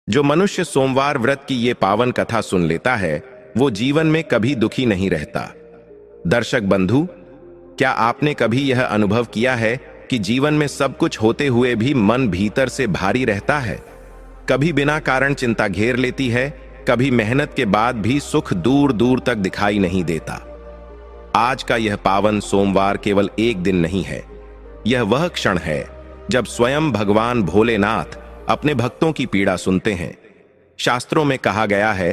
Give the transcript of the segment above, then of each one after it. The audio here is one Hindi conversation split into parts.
जो मनुष्य सोमवार व्रत की ये पावन कथा सुन लेता है वो जीवन में कभी दुखी नहीं रहता। दर्शक बंधु, क्या आपने कभी यह अनुभव किया है कि जीवन में सब कुछ होते हुए भी मन भीतर से भारी रहता है? कभी बिना कारण चिंता घेर लेती है, कभी मेहनत के बाद भी सुख दूर दूर तक दिखाई नहीं देता। आज का यह पावन सोमवार केवल एक दिन नहीं है, यह वह क्षण है जब स्वयं भगवान भोलेनाथ अपने भक्तों की पीड़ा सुनते हैं। शास्त्रों में कहा गया है,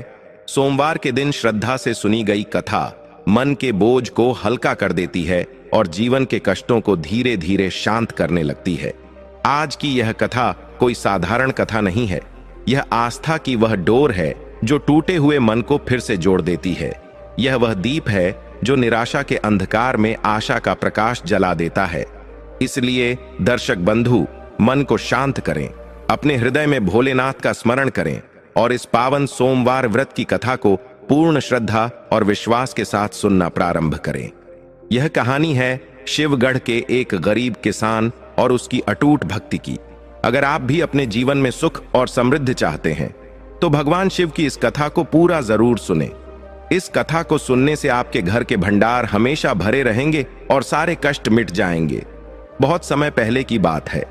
सोमवार के दिन श्रद्धा से सुनी गई कथा मन के बोझ को हल्का कर देती है और जीवन के कष्टों को धीरे धीरे शांत करने लगती है। आज की यह कथा कोई साधारण कथा नहीं है, यह आस्था की वह डोर है जो टूटे हुए मन को फिर से जोड़ देती है। यह वह दीप है जो निराशा के अंधकार में आशा का प्रकाश जला देता है। इसलिए दर्शक बंधु, मन को शांत करें, अपने हृदय में भोलेनाथ का स्मरण करें और इस पावन सोमवार व्रत की कथा को पूर्ण श्रद्धा और विश्वास के साथ सुनना प्रारंभ करें। यह कहानी है शिवगढ़ के एक गरीब किसान और उसकी अटूट भक्ति की। अगर आप भी अपने जीवन में सुख और समृद्धि चाहते हैं तो भगवान शिव की इस कथा को पूरा जरूर सुने। इस कथा को सुनने से आपके घर के भंडार हमेशा भरे रहेंगे और सारे कष्ट मिट जाएंगे। बहुत समय पहले की बात है,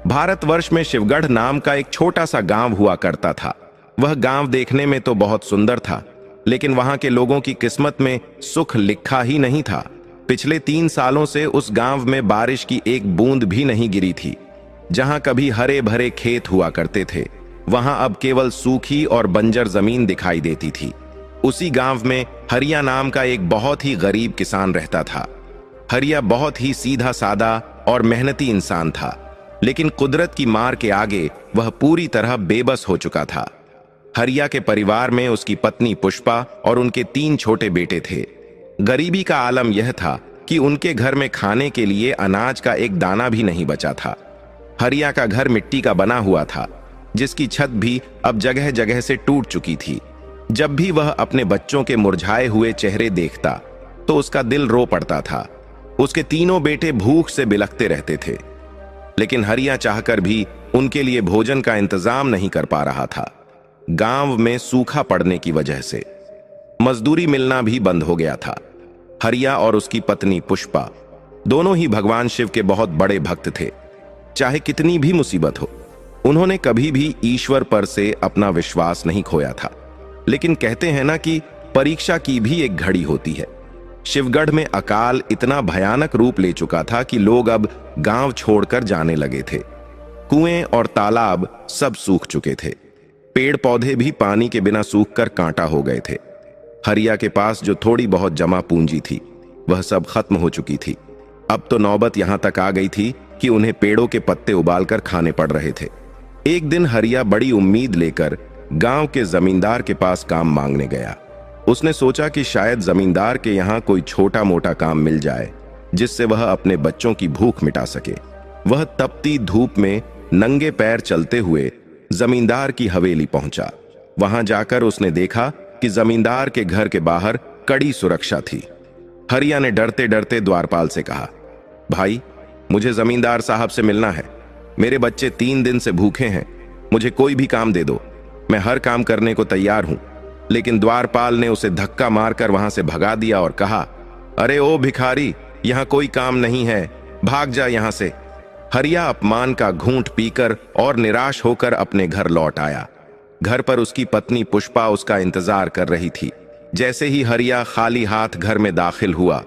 भारतवर्ष में शिवगढ़ नाम का एक छोटा सा गांव हुआ करता था। वह गांव देखने में तो बहुत सुंदर था, लेकिन वहां के लोगों की किस्मत में सुख लिखा ही नहीं था। पिछले 3 सालों से उस गांव में बारिश की एक बूंद भी नहीं गिरी थी। जहां कभी हरे भरे खेत हुआ करते थे, वहां अब केवल सूखी और बंजर जमीन दिखाई देती थी। उसी गांव में हरिया नाम का एक बहुत ही गरीब किसान रहता था। हरिया बहुत ही सीधा सादा और मेहनती इंसान था, लेकिन कुदरत की मार के आगे वह पूरी तरह बेबस हो चुका था। हरिया के परिवार में उसकी पत्नी पुष्पा और उनके 3 छोटे बेटे थे। गरीबी का आलम यह था कि उनके घर में खाने के लिए अनाज का एक दाना भी नहीं बचा था। हरिया का घर मिट्टी का बना हुआ था, जिसकी छत भी अब जगह जगह से टूट चुकी थी। जब भी वह अपने बच्चों के मुरझाए हुए चेहरे देखता तो उसका दिल रो पड़ता था। उसके 3 बेटे भूख से बिलखते रहते थे, लेकिन हरिया चाहकर भी उनके लिए भोजन का इंतजाम नहीं कर पा रहा था। गांव में सूखा पड़ने की वजह से मजदूरी मिलना भी बंद हो गया था। हरिया और उसकी पत्नी पुष्पा दोनों ही भगवान शिव के बहुत बड़े भक्त थे। चाहे कितनी भी मुसीबत हो, उन्होंने कभी भी ईश्वर पर से अपना विश्वास नहीं खोया था। लेकिन कहते हैं ना कि परीक्षा की भी एक घड़ी होती है। शिवगढ़ में अकाल इतना भयानक रूप ले चुका था कि लोग अब गांव छोड़कर जाने लगे थे। कुएं और तालाब सब सूख चुके थे। पेड़ पौधे भी पानी के बिना सूखकर कांटा हो गए थे। हरिया के पास जो थोड़ी बहुत जमा पूंजी थी, वह सब खत्म हो चुकी थी। अब तो नौबत यहां तक आ गई थी कि उन्हें पेड़ों के पत्ते उबालकर खाने पड़ रहे थे। एक दिन हरिया बड़ी उम्मीद लेकर गांव के जमींदार के पास काम मांगने गया। उसने सोचा कि शायद जमींदार के यहाँ कोई छोटा मोटा काम मिल जाए जिससे वह अपने बच्चों की भूख मिटा सके। वह तपती धूप में नंगे पैर चलते हुए जमींदार की हवेली पहुंचा। वहां जाकर उसने देखा कि जमींदार के घर के बाहर कड़ी सुरक्षा थी। हरिया ने डरते डरते द्वारपाल से कहा, भाई, मुझे जमींदार साहब से मिलना है। मेरे बच्चे 3 दिन से भूखे हैं, मुझे कोई भी काम दे दो, मैं हर काम करने को तैयार हूं। लेकिन द्वारपाल ने उसे धक्का मारकर वहां से भगा दिया और कहा, अरे ओ भिखारी, यहां कोई काम नहीं है, भाग जा यहां से। हरिया अपमान का घूंट पीकर और निराश होकर अपने घर लौट आया। घर पर उसकी पत्नी पुष्पा उसका इंतजार कर रही थी। जैसे ही हरिया खाली हाथ घर में दाखिल हुआ,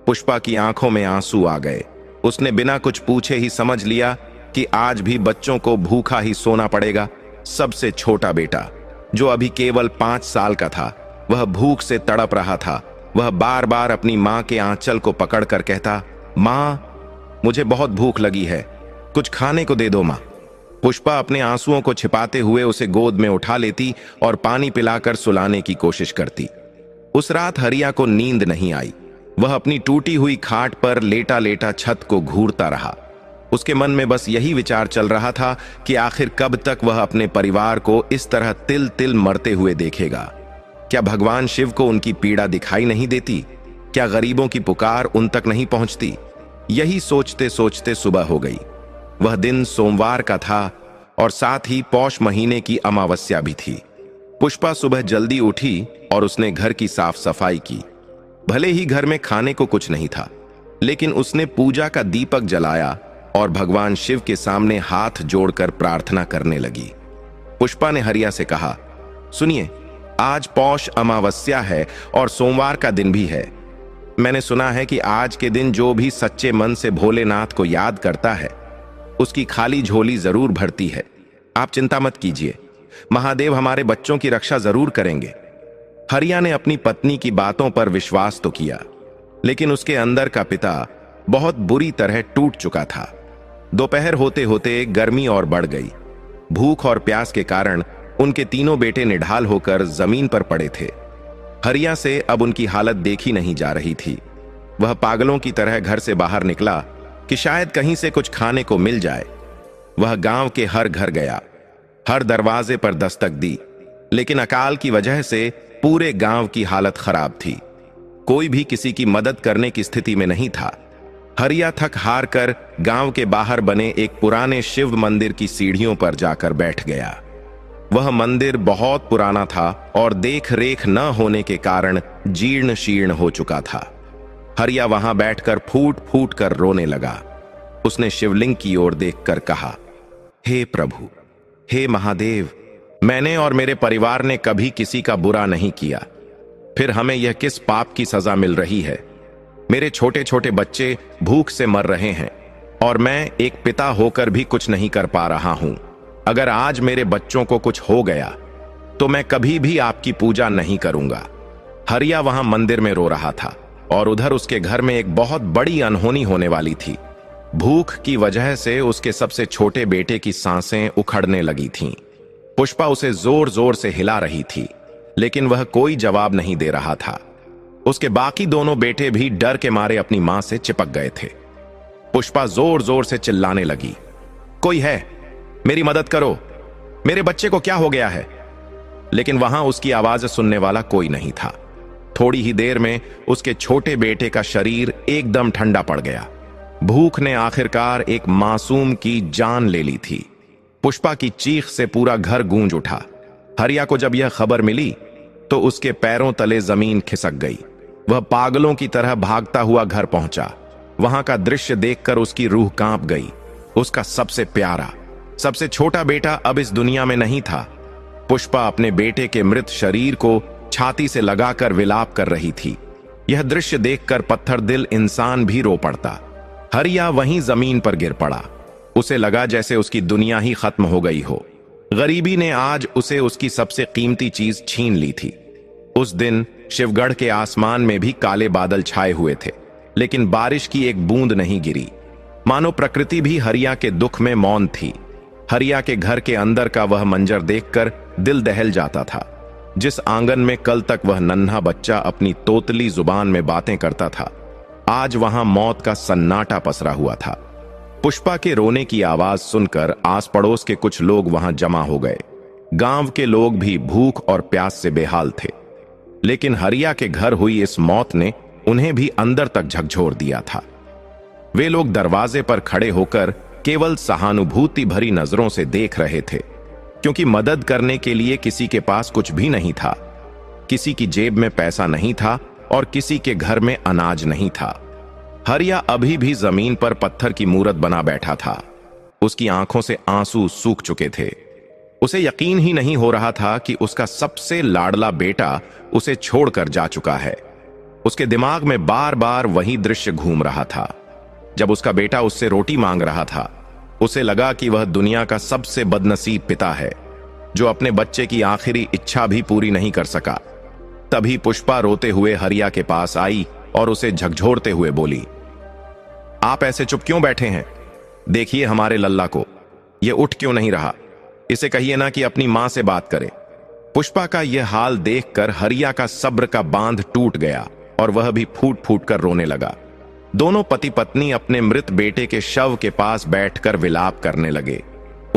पुष्पा की आंखों में आंसू आ गए। उसने बिना कुछ पूछे ही समझ लिया कि आज भी बच्चों को भूखा ही सोना पड़ेगा। सबसे छोटा बेटा, जो अभी केवल 5 साल का था, वह भूख से तड़प रहा था। वह बार बार अपनी मां के आंचल को पकड़कर कहता, मां, मुझे बहुत भूख लगी है, कुछ खाने को दे दो मां। पुष्पा अपने आंसुओं को छिपाते हुए उसे गोद में उठा लेती और पानी पिलाकर सुलाने की कोशिश करती। उस रात हरिया को नींद नहीं आई। वह अपनी टूटी हुई खाट पर लेटा लेटा छत को घूरता रहा। उसके मन में बस यही विचार चल रहा था कि आखिर कब तक वह अपने परिवार को इस तरह तिल तिल मरते हुए देखेगा। क्या भगवान शिव को उनकी पीड़ा दिखाई नहीं देती? क्या गरीबों की पुकार उन तक नहीं पहुंचती? यही सोचते सोचते सुबह हो गई। वह दिन सोमवार का था। और साथ ही पौष महीने की अमावस्या भी थी। पुष्पा सुबह जल्दी उठी और उसने घर की साफ सफाई की। भले ही घर में खाने को कुछ नहीं था, लेकिन उसने पूजा का दीपक जलाया और भगवान शिव के सामने हाथ जोड़कर प्रार्थना करने लगी। पुष्पा ने हरिया से कहा, सुनिए, आज पौष अमावस्या है और सोमवार का दिन भी है। मैंने सुना है कि आज के दिन जो भी सच्चे मन से भोलेनाथ को याद करता है, उसकी खाली झोली जरूर भरती है। आप चिंता मत कीजिए, महादेव हमारे बच्चों की रक्षा जरूर करेंगे। हरिया ने अपनी पत्नी की बातों पर विश्वास तो किया, लेकिन उसके अंदर का पिता बहुत बुरी तरह टूट चुका था। दोपहर होते होते गर्मी और बढ़ गई। भूख और प्यास के कारण उनके तीनों बेटे निढाल होकर जमीन पर पड़े थे। हरिया से अब उनकी हालत देखी नहीं जा रही थी। वह पागलों की तरह घर से बाहर निकला कि शायद कहीं से कुछ खाने को मिल जाए। वह गांव के हर घर गया, हर दरवाजे पर दस्तक दी, लेकिन अकाल की वजह से पूरे गांव की हालत खराब थी। कोई भी किसी की मदद करने की स्थिति में नहीं था। हरिया थक हार कर गांव के बाहर बने एक पुराने शिव मंदिर की सीढ़ियों पर जाकर बैठ गया। वह मंदिर बहुत पुराना था और देख रेख न होने के कारण जीर्ण शीर्ण हो चुका था। हरिया वहां बैठकर फूट फूट कर रोने लगा। उसने शिवलिंग की ओर देखकर कहा, हे प्रभु, हे महादेव, मैंने और मेरे परिवार ने कभी किसी का बुरा नहीं किया, फिर हमें यह किस पाप की सजा मिल रही है? मेरे छोटे छोटे बच्चे भूख से मर रहे हैं और मैं एक पिता होकर भी कुछ नहीं कर पा रहा हूं। अगर आज मेरे बच्चों को कुछ हो गया तो मैं कभी भी आपकी पूजा नहीं करूंगा। हरिया वहां मंदिर में रो रहा था और उधर उसके घर में एक बहुत बड़ी अनहोनी होने वाली थी। भूख की वजह से उसके सबसे छोटे बेटे की सांसें उखड़ने लगी थीं। पुष्पा उसे जोर जोर से हिला रही थी, लेकिन वह कोई जवाब नहीं दे रहा था। उसके बाकी दोनों बेटे भी डर के मारे अपनी मां से चिपक गए थे। पुष्पा जोर जोर से चिल्लाने लगी, कोई है, मेरी मदद करो, मेरे बच्चे को क्या हो गया है? लेकिन वहां उसकी आवाज सुनने वाला कोई नहीं था। थोड़ी ही देर में उसके छोटे बेटे का शरीर एकदम ठंडा पड़ गया। भूख ने आखिरकार एक मासूम की जान ले ली थी। पुष्पा की चीख से पूरा घर गूंज उठा। हरिया को जब यह खबर मिली तो उसके पैरों तले जमीन खिसक गई। वह पागलों की तरह भागता हुआ घर पहुंचा। वहां का दृश्य देखकर उसकी रूह कांप गई। उसका सबसे प्यारा, सबसे छोटा बेटा अब इस दुनिया में नहीं था। पुष्पा अपने बेटे के मृत शरीर को छाती से लगाकर विलाप कर रही थी। यह दृश्य देखकर पत्थर दिल इंसान भी रो पड़ता। हरिया वहीं जमीन पर गिर पड़ा। उसे लगा जैसे उसकी दुनिया ही खत्म हो गई हो। गरीबी ने आज उसे उसकी सबसे कीमती चीज छीन ली थी। उस दिन शिवगढ़ के आसमान में भी काले बादल छाए हुए थे, लेकिन बारिश की एक बूंद नहीं गिरी। मानो प्रकृति भी हरिया के दुख में मौन थी। हरिया के घर के अंदर का वह मंजर देखकर दिल दहल जाता था। जिस आंगन में कल तक वह नन्हा बच्चा अपनी तोतली जुबान में बातें करता था, आज वहां मौत का सन्नाटा पसरा हुआ था। पुष्पा के रोने की आवाज सुनकर आस पड़ोस के कुछ लोग वहां जमा हो गए। गांव के लोग भी भूख और प्यास से बेहाल थे, लेकिन हरिया के घर हुई इस मौत ने उन्हें भी अंदर तक झकझोर दिया था। वे लोग दरवाजे पर खड़े होकर केवल सहानुभूति भरी नजरों से देख रहे थे, क्योंकि मदद करने के लिए किसी के पास कुछ भी नहीं था। किसी की जेब में पैसा नहीं था और किसी के घर में अनाज नहीं था। हरिया अभी भी जमीन पर पत्थर की मूरत बना बैठा था। उसकी आंखों से आंसू सूख चुके थे। उसे यकीन ही नहीं हो रहा था कि उसका सबसे लाडला बेटा उसे छोड़कर जा चुका है। उसके दिमाग में बार बार वही दृश्य घूम रहा था। जब उसका बेटा उससे रोटी मांग रहा था, उसे लगा कि वह दुनिया का सबसे बदनसीब पिता है, जो अपने बच्चे की आखिरी इच्छा भी पूरी नहीं कर सका। तभी पुष्पा रोते हुए हरिया के पास आई और उसे झकझोरते हुए बोली, आप ऐसे चुप क्यों बैठे हैं? देखिए हमारे लल्ला को, यह उठ क्यों नहीं रहा? इसे कहिए ना कि अपनी मां से बात करे। पुष्पा का यह हाल देखकर हरिया का सब्र का बांध टूट गया और वह भी फूट फूट कर रोने लगा। दोनों पति पत्नी अपने मृत बेटे के शव के पास बैठकर विलाप करने लगे।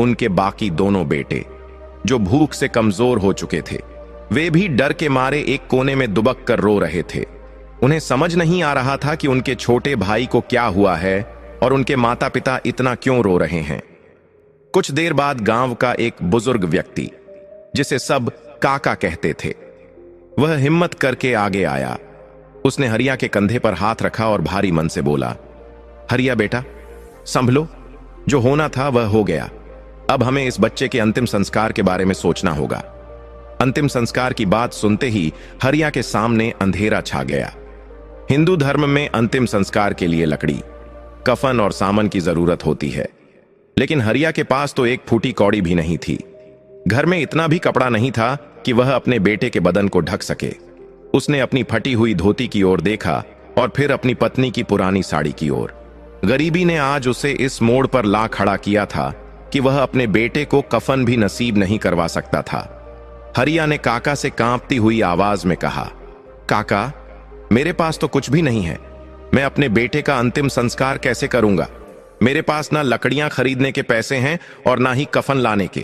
उनके बाकी दोनों बेटे, जो भूख से कमजोर हो चुके थे, वे भी डर के मारे एक कोने में दुबक कर रो रहे थे। उन्हें समझ नहीं आ रहा था कि उनके छोटे भाई को क्या हुआ है और उनके माता पिता इतना क्यों रो रहे हैं। कुछ देर बाद गांव का एक बुजुर्ग व्यक्ति, जिसे सब काका कहते थे, वह हिम्मत करके आगे आया। उसने हरिया के कंधे पर हाथ रखा और भारी मन से बोला, हरिया बेटा, संभलो, जो होना था वह हो गया। अब हमें इस बच्चे के अंतिम संस्कार के बारे में सोचना होगा। अंतिम संस्कार की बात सुनते ही हरिया के सामने अंधेरा छा गया। हिंदू धर्म में अंतिम संस्कार के लिए लकड़ी, कफन और सामान की जरूरत होती है, लेकिन हरिया के पास तो एक फूटी कौड़ी भी नहीं थी। घर में इतना भी कपड़ा नहीं था कि वह अपने बेटे के बदन को ढक सके। उसने अपनी फटी हुई धोती की ओर देखा और फिर अपनी पत्नी की पुरानी साड़ी की ओर। गरीबी ने आज उसे इस मोड़ पर ला खड़ा किया था कि वह अपने बेटे को कफन भी नसीब नहीं करवा सकता था। हरिया ने काका से कांपती हुई आवाज में कहा, काका, मेरे पास तो कुछ भी नहीं है। मैं अपने बेटे का अंतिम संस्कार कैसे करूंगा? मेरे पास ना लकड़ियां खरीदने के पैसे हैं और ना ही कफन लाने के।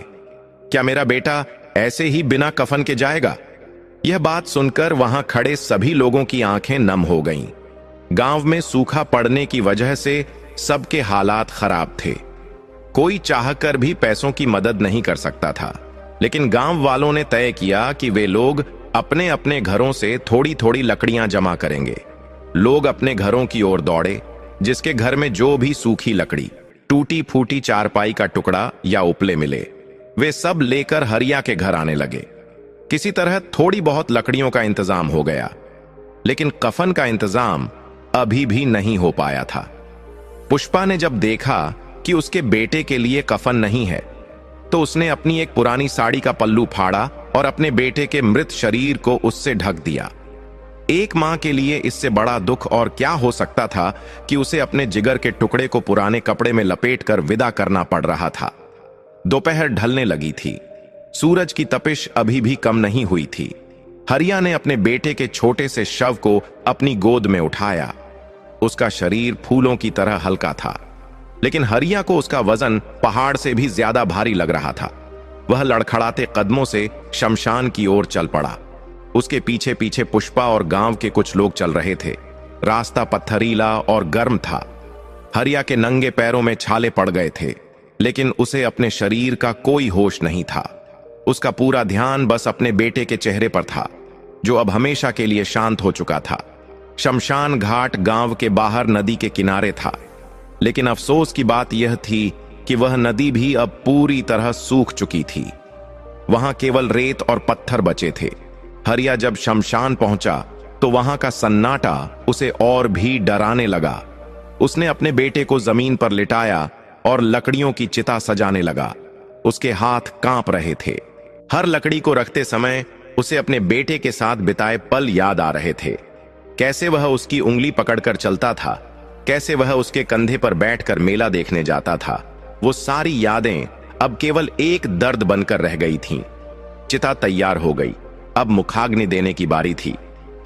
क्या मेरा बेटा ऐसे ही बिना कफन के जाएगा? यह बात सुनकर वहां खड़े सभी लोगों की आंखें नम हो गईं। गांव में सूखा पड़ने की वजह से सबके हालात खराब थे। कोई चाहकर भी पैसों की मदद नहीं कर सकता था, लेकिन गांव वालों ने तय किया कि वे लोग अपने अपने घरों से थोड़ी थोड़ी लकड़ियां जमा करेंगे। लोग अपने घरों की ओर दौड़े। जिसके घर में जो भी सूखी लकड़ी, टूटी फूटी चारपाई का टुकड़ा या उपले मिले, वे सब लेकर हरिया के घर आने लगे। किसी तरह थोड़ी बहुत लकड़ियों का इंतजाम हो गया, लेकिन कफन का इंतजाम अभी भी नहीं हो पाया था। पुष्पा ने जब देखा कि उसके बेटे के लिए कफन नहीं है, तो उसने अपनी एक पुरानी साड़ी का पल्लू फाड़ा और अपने बेटे के मृत शरीर को उससे ढक दिया। एक मां के लिए इससे बड़ा दुख और क्या हो सकता था कि उसे अपने जिगर के टुकड़े को पुराने कपड़े में लपेटकर विदा करना पड़ रहा था। दोपहर ढलने लगी थी। सूरज की तपिश अभी भी कम नहीं हुई थी। हरिया ने अपने बेटे के छोटे से शव को अपनी गोद में उठाया। उसका शरीर फूलों की तरह हल्का था, लेकिन हरिया को उसका वजन पहाड़ से भी ज्यादा भारी लग रहा था। वह लड़खड़ाते कदमों से शमशान की ओर चल पड़ा। उसके पीछे पीछे पुष्पा और गांव के कुछ लोग चल रहे थे। रास्ता पत्थरीला और गर्म था। हरिया के नंगे पैरों में छाले पड़ गए थे, लेकिन उसे अपने शरीर का कोई होश नहीं था। उसका पूरा ध्यान बस अपने बेटे के चेहरे पर था, जो अब हमेशा के लिए शांत हो चुका था। शमशान घाट गांव के बाहर नदी के किनारे था, लेकिन अफसोस की बात यह थी कि वह नदी भी अब पूरी तरह सूख चुकी थी। वहां केवल रेत और पत्थर बचे थे। हरिया जब शमशान पहुंचा तो वहां का सन्नाटा उसे और भी डराने लगा। उसने अपने बेटे को जमीन पर लिटाया और लकड़ियों की चिता सजाने लगा। उसके हाथ कांप रहे थे। हर लकड़ी को रखते समय उसे अपने बेटे के साथ बिताए पल याद आ रहे थे। कैसे वह उसकी उंगली पकड़कर चलता था, कैसे वह उसके कंधे पर बैठकर मेला देखने जाता था। वो सारी यादें अब केवल एक दर्द बनकर रह गई थीं। चिता तैयार हो गई। अब मुखाग्नि देने की बारी थी।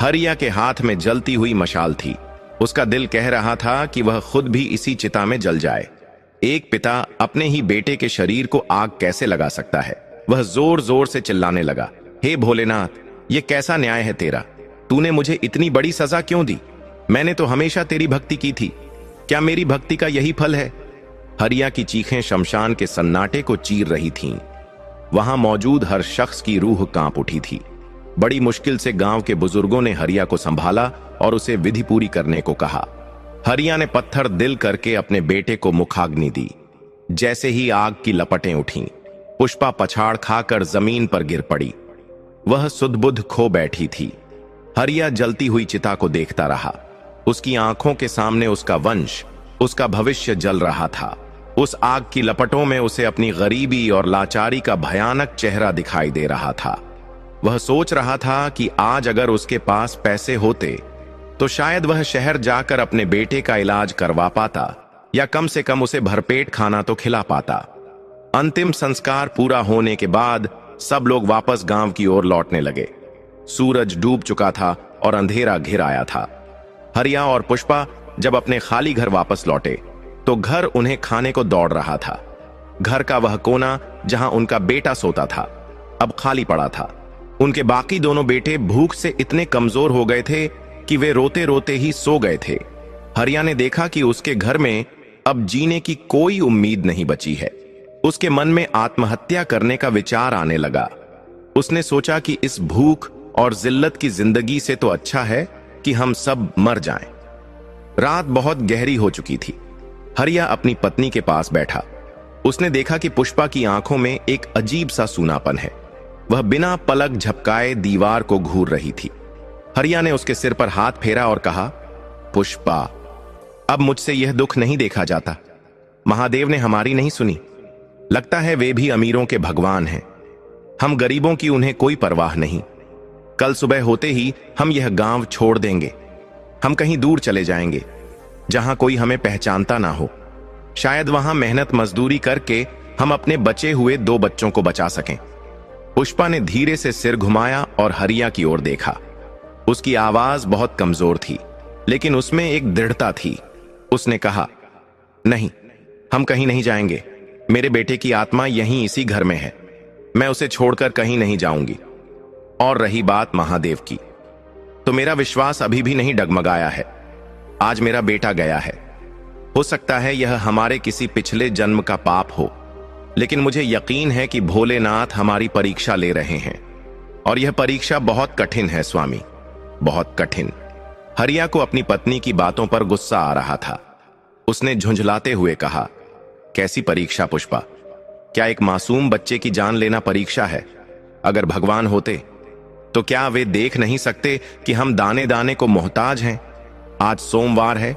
हरिया के हाथ में जलती हुई मशाल थी। उसका दिल कह रहा था कि वह खुद भी इसी चिता में जल जाए। एक पिता अपने ही बेटे के शरीर को आग कैसे लगा सकता है? वह जोर जोर से चिल्लाने लगा, हे भोलेनाथ, ये कैसा न्याय है तेरा? तूने मुझे इतनी बड़ी सजा क्यों दी? मैंने तो हमेशा तेरी भक्ति की थी। क्या मेरी भक्ति का यही फल है? हरिया की चीखें शमशान के सन्नाटे को चीर रही थीं। वहां मौजूद हर शख्स की रूह कांप उठी थी। बड़ी मुश्किल से गांव के बुजुर्गों ने हरिया को संभाला और उसे विधि पूरी करने को कहा। हरिया ने पत्थर दिल करके अपने बेटे को मुखाग्नि दी। जैसे ही आग की लपटें उठीं, पुष्पा पछाड़ खाकर जमीन पर गिर पड़ी। वह सुध-बुध खो बैठी थी। हरिया जलती हुई चिता को देखता रहा। उसकी आंखों के सामने उसका वंश, उसका भविष्य जल रहा था। उस आग की लपटों में उसे अपनी गरीबी और लाचारी का भयानक चेहरा दिखाई दे रहा था। वह सोच रहा था कि आज अगर उसके पास पैसे होते तो शायद वह शहर जाकर अपने बेटे का इलाज करवा पाता, या कम से कम उसे भरपेट खाना तो खिला पाता। अंतिम संस्कार पूरा होने के बाद सब लोग वापस गांव की ओर लौटने लगे। सूरज डूब चुका था और अंधेरा घिर आया था। हरिया और पुष्पा जब अपने खाली घर वापस लौटे तो घर उन्हें खाने को दौड़ रहा था। घर का वह कोना जहां उनका बेटा सोता था अब खाली पड़ा था। उनके बाकी दोनों बेटे भूख से इतने कमजोर हो गए थे कि वे रोते रोते ही सो गए थे। हरिया ने देखा कि उसके घर में अब जीने की कोई उम्मीद नहीं बची है। उसके मन में आत्महत्या करने का विचार आने लगा। उसने सोचा कि इस भूख और जिल्लत की जिंदगी से तो अच्छा है कि हम सब मर जाएं। रात बहुत गहरी हो चुकी थी। हरिया अपनी पत्नी के पास बैठा। उसने देखा कि पुष्पा की आंखों में एक अजीब सा सूनापन है। वह बिना पलक झपकाए दीवार को घूर रही थी। हरिया ने उसके सिर पर हाथ फेरा और कहा, पुष्पा, अब मुझसे यह दुख नहीं देखा जाता। महादेव ने हमारी नहीं सुनी। लगता है वे भी अमीरों के भगवान हैं। हम गरीबों की उन्हें कोई परवाह नहीं। कल सुबह होते ही हम यह गांव छोड़ देंगे। हम कहीं दूर चले जाएंगे जहां कोई हमें पहचानता ना हो। शायद वहां मेहनत मजदूरी करके हम अपने बचे हुए 2 बच्चों को बचा सकें। पुष्पा ने धीरे से सिर घुमाया और हरिया की ओर देखा। उसकी आवाज बहुत कमजोर थी, लेकिन उसमें एक दृढ़ता थी। उसने कहा, नहीं, हम कहीं नहीं जाएंगे। मेरे बेटे की आत्मा यहीं इसी घर में है। मैं उसे छोड़कर कहीं नहीं जाऊंगी। और रही बात महादेव की, तो मेरा विश्वास अभी भी नहीं डगमगाया है। आज मेरा बेटा गया है। हो सकता है यह हमारे किसी पिछले जन्म का पाप हो, लेकिन मुझे यकीन है कि भोलेनाथ हमारी परीक्षा ले रहे हैं। और यह परीक्षा बहुत कठिन है स्वामी, बहुत कठिन। हरिया को अपनी पत्नी की बातों पर गुस्सा आ रहा था। उसने झुंझलाते हुए कहा, कैसी परीक्षा पुष्पा? क्या एक मासूम बच्चे की जान लेना परीक्षा है? अगर भगवान होते तो क्या वे देख नहीं सकते कि हम दाने दाने को मोहताज हैं? आज सोमवार है।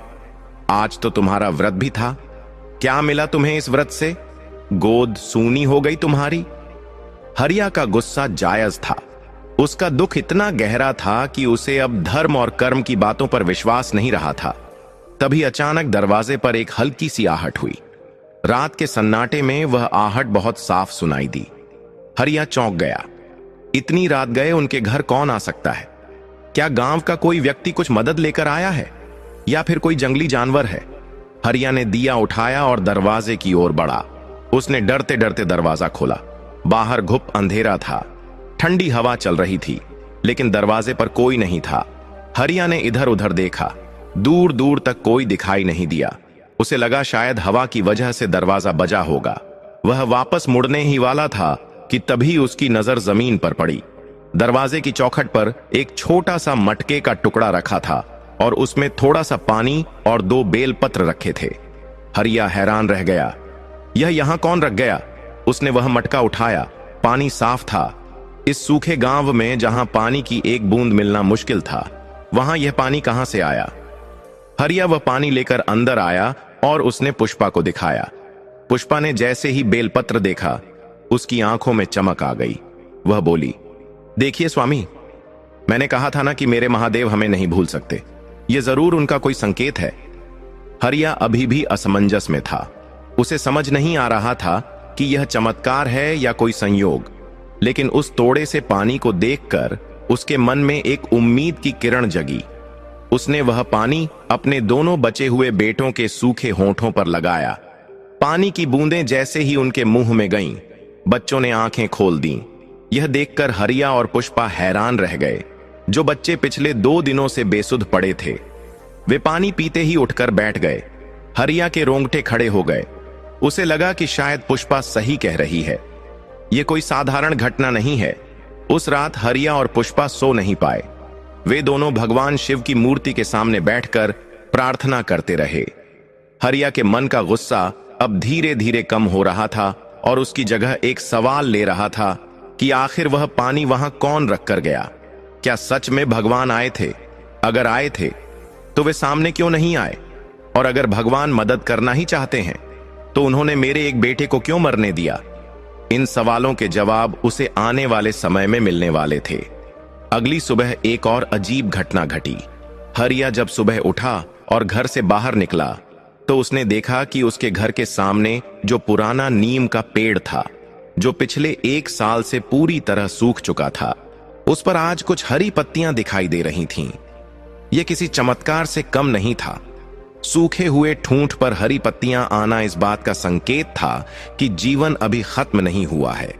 आज तो तुम्हारा व्रत भी था। क्या मिला तुम्हें इस व्रत से? गोद सूनी हो गई तुम्हारी। हरिया का गुस्सा जायज था। उसका दुख इतना गहरा था कि उसे अब धर्म और कर्म की बातों पर विश्वास नहीं रहा था। तभी अचानक दरवाजे पर एक हल्की सी आहट हुई। रात के सन्नाटे में वह आहट बहुत साफ सुनाई दी। हरिया चौंक गया। इतनी रात गए उनके घर कौन आ सकता है? क्या गांव का कोई व्यक्ति कुछ मदद लेकर आया है, या फिर कोई जंगली जानवर है? हरिया ने दिया उठाया और दरवाजे की ओर बढ़ा। उसने डरते डरते दरवाजा खोला। बाहर घुप अंधेरा था। ठंडी हवा चल रही थी, लेकिन दरवाजे पर कोई नहीं था। हरिया ने इधर उधर देखा। दूर दूर तक कोई दिखाई नहीं दिया। उसे लगा शायद हवा की वजह से दरवाजा बजा होगा। वह वापस मुड़ने ही वाला था कि तभी उसकी नजर जमीन पर पड़ी। दरवाजे की चौखट पर एक छोटा सा मटके का टुकड़ा रखा था और उसमें थोड़ा सा पानी और 2 बेलपत्र रखे थे। हरिया हैरान रह गया। यह यहां कौन रख गया? उसने वह मटका उठाया। पानी साफ था। इस सूखे गांव में जहां पानी की एक बूंद मिलना मुश्किल था, वहां यह पानी कहां से आया? हरिया वह पानी लेकर अंदर आया और उसने पुष्पा को दिखाया। पुष्पा ने जैसे ही बेलपत्र देखा, उसकी आंखों में चमक आ गई। वह बोली, देखिए स्वामी, मैंने कहा था ना कि मेरे महादेव हमें नहीं भूल सकते। यह जरूर उनका कोई संकेत है। हरिया अभी भी असमंजस में था। उसे समझ नहीं आ रहा था कि यह चमत्कार है या कोई संयोग, लेकिन उस तोड़े से पानी को देखकर उसके मन में एक उम्मीद की किरण जगी। उसने वह पानी अपने दोनों बचे हुए बेटों के सूखे होंठों पर लगाया। पानी की बूंदें जैसे ही उनके मुंह में गईं, बच्चों ने आंखें खोल दीं। यह देखकर हरिया और पुष्पा हैरान रह गए। जो बच्चे पिछले 2 दिनों से बेसुध पड़े थे, वे पानी पीते ही उठकर बैठ गए। हरिया के रोंगटे खड़े हो गए। उसे लगा कि शायद पुष्पा सही कह रही है। यह कोई साधारण घटना नहीं है। उस रात हरिया और पुष्पा सो नहीं पाए। वे दोनों भगवान शिव की मूर्ति के सामने बैठकर प्रार्थना करते रहे। हरिया के मन का गुस्सा अब धीरे धीरे कम हो रहा था और उसकी जगह एक सवाल ले रहा था कि आखिर वह पानी वहां कौन रखकर गया? क्या सच में भगवान आए थे? अगर आए थे तो वे सामने क्यों नहीं आए? और अगर भगवान मदद करना ही चाहते हैं तो उन्होंने मेरे एक बेटे को क्यों मरने दिया? इन सवालों के जवाब उसे आने वाले समय में मिलने वाले थे। अगली सुबह एक और अजीब घटना घटी। हरिया जब सुबह उठा और घर से बाहर निकला तो उसने देखा कि उसके घर के सामने जो पुराना नीम का पेड़ था, जो पिछले 1 साल से पूरी तरह सूख चुका था, उस पर आज कुछ हरी पत्तियां दिखाई दे रही थीं। यह किसी चमत्कार से कम नहीं था। सूखे हुए ठूंठ पर हरी पत्तियां आना इस बात का संकेत था कि जीवन अभी खत्म नहीं हुआ है।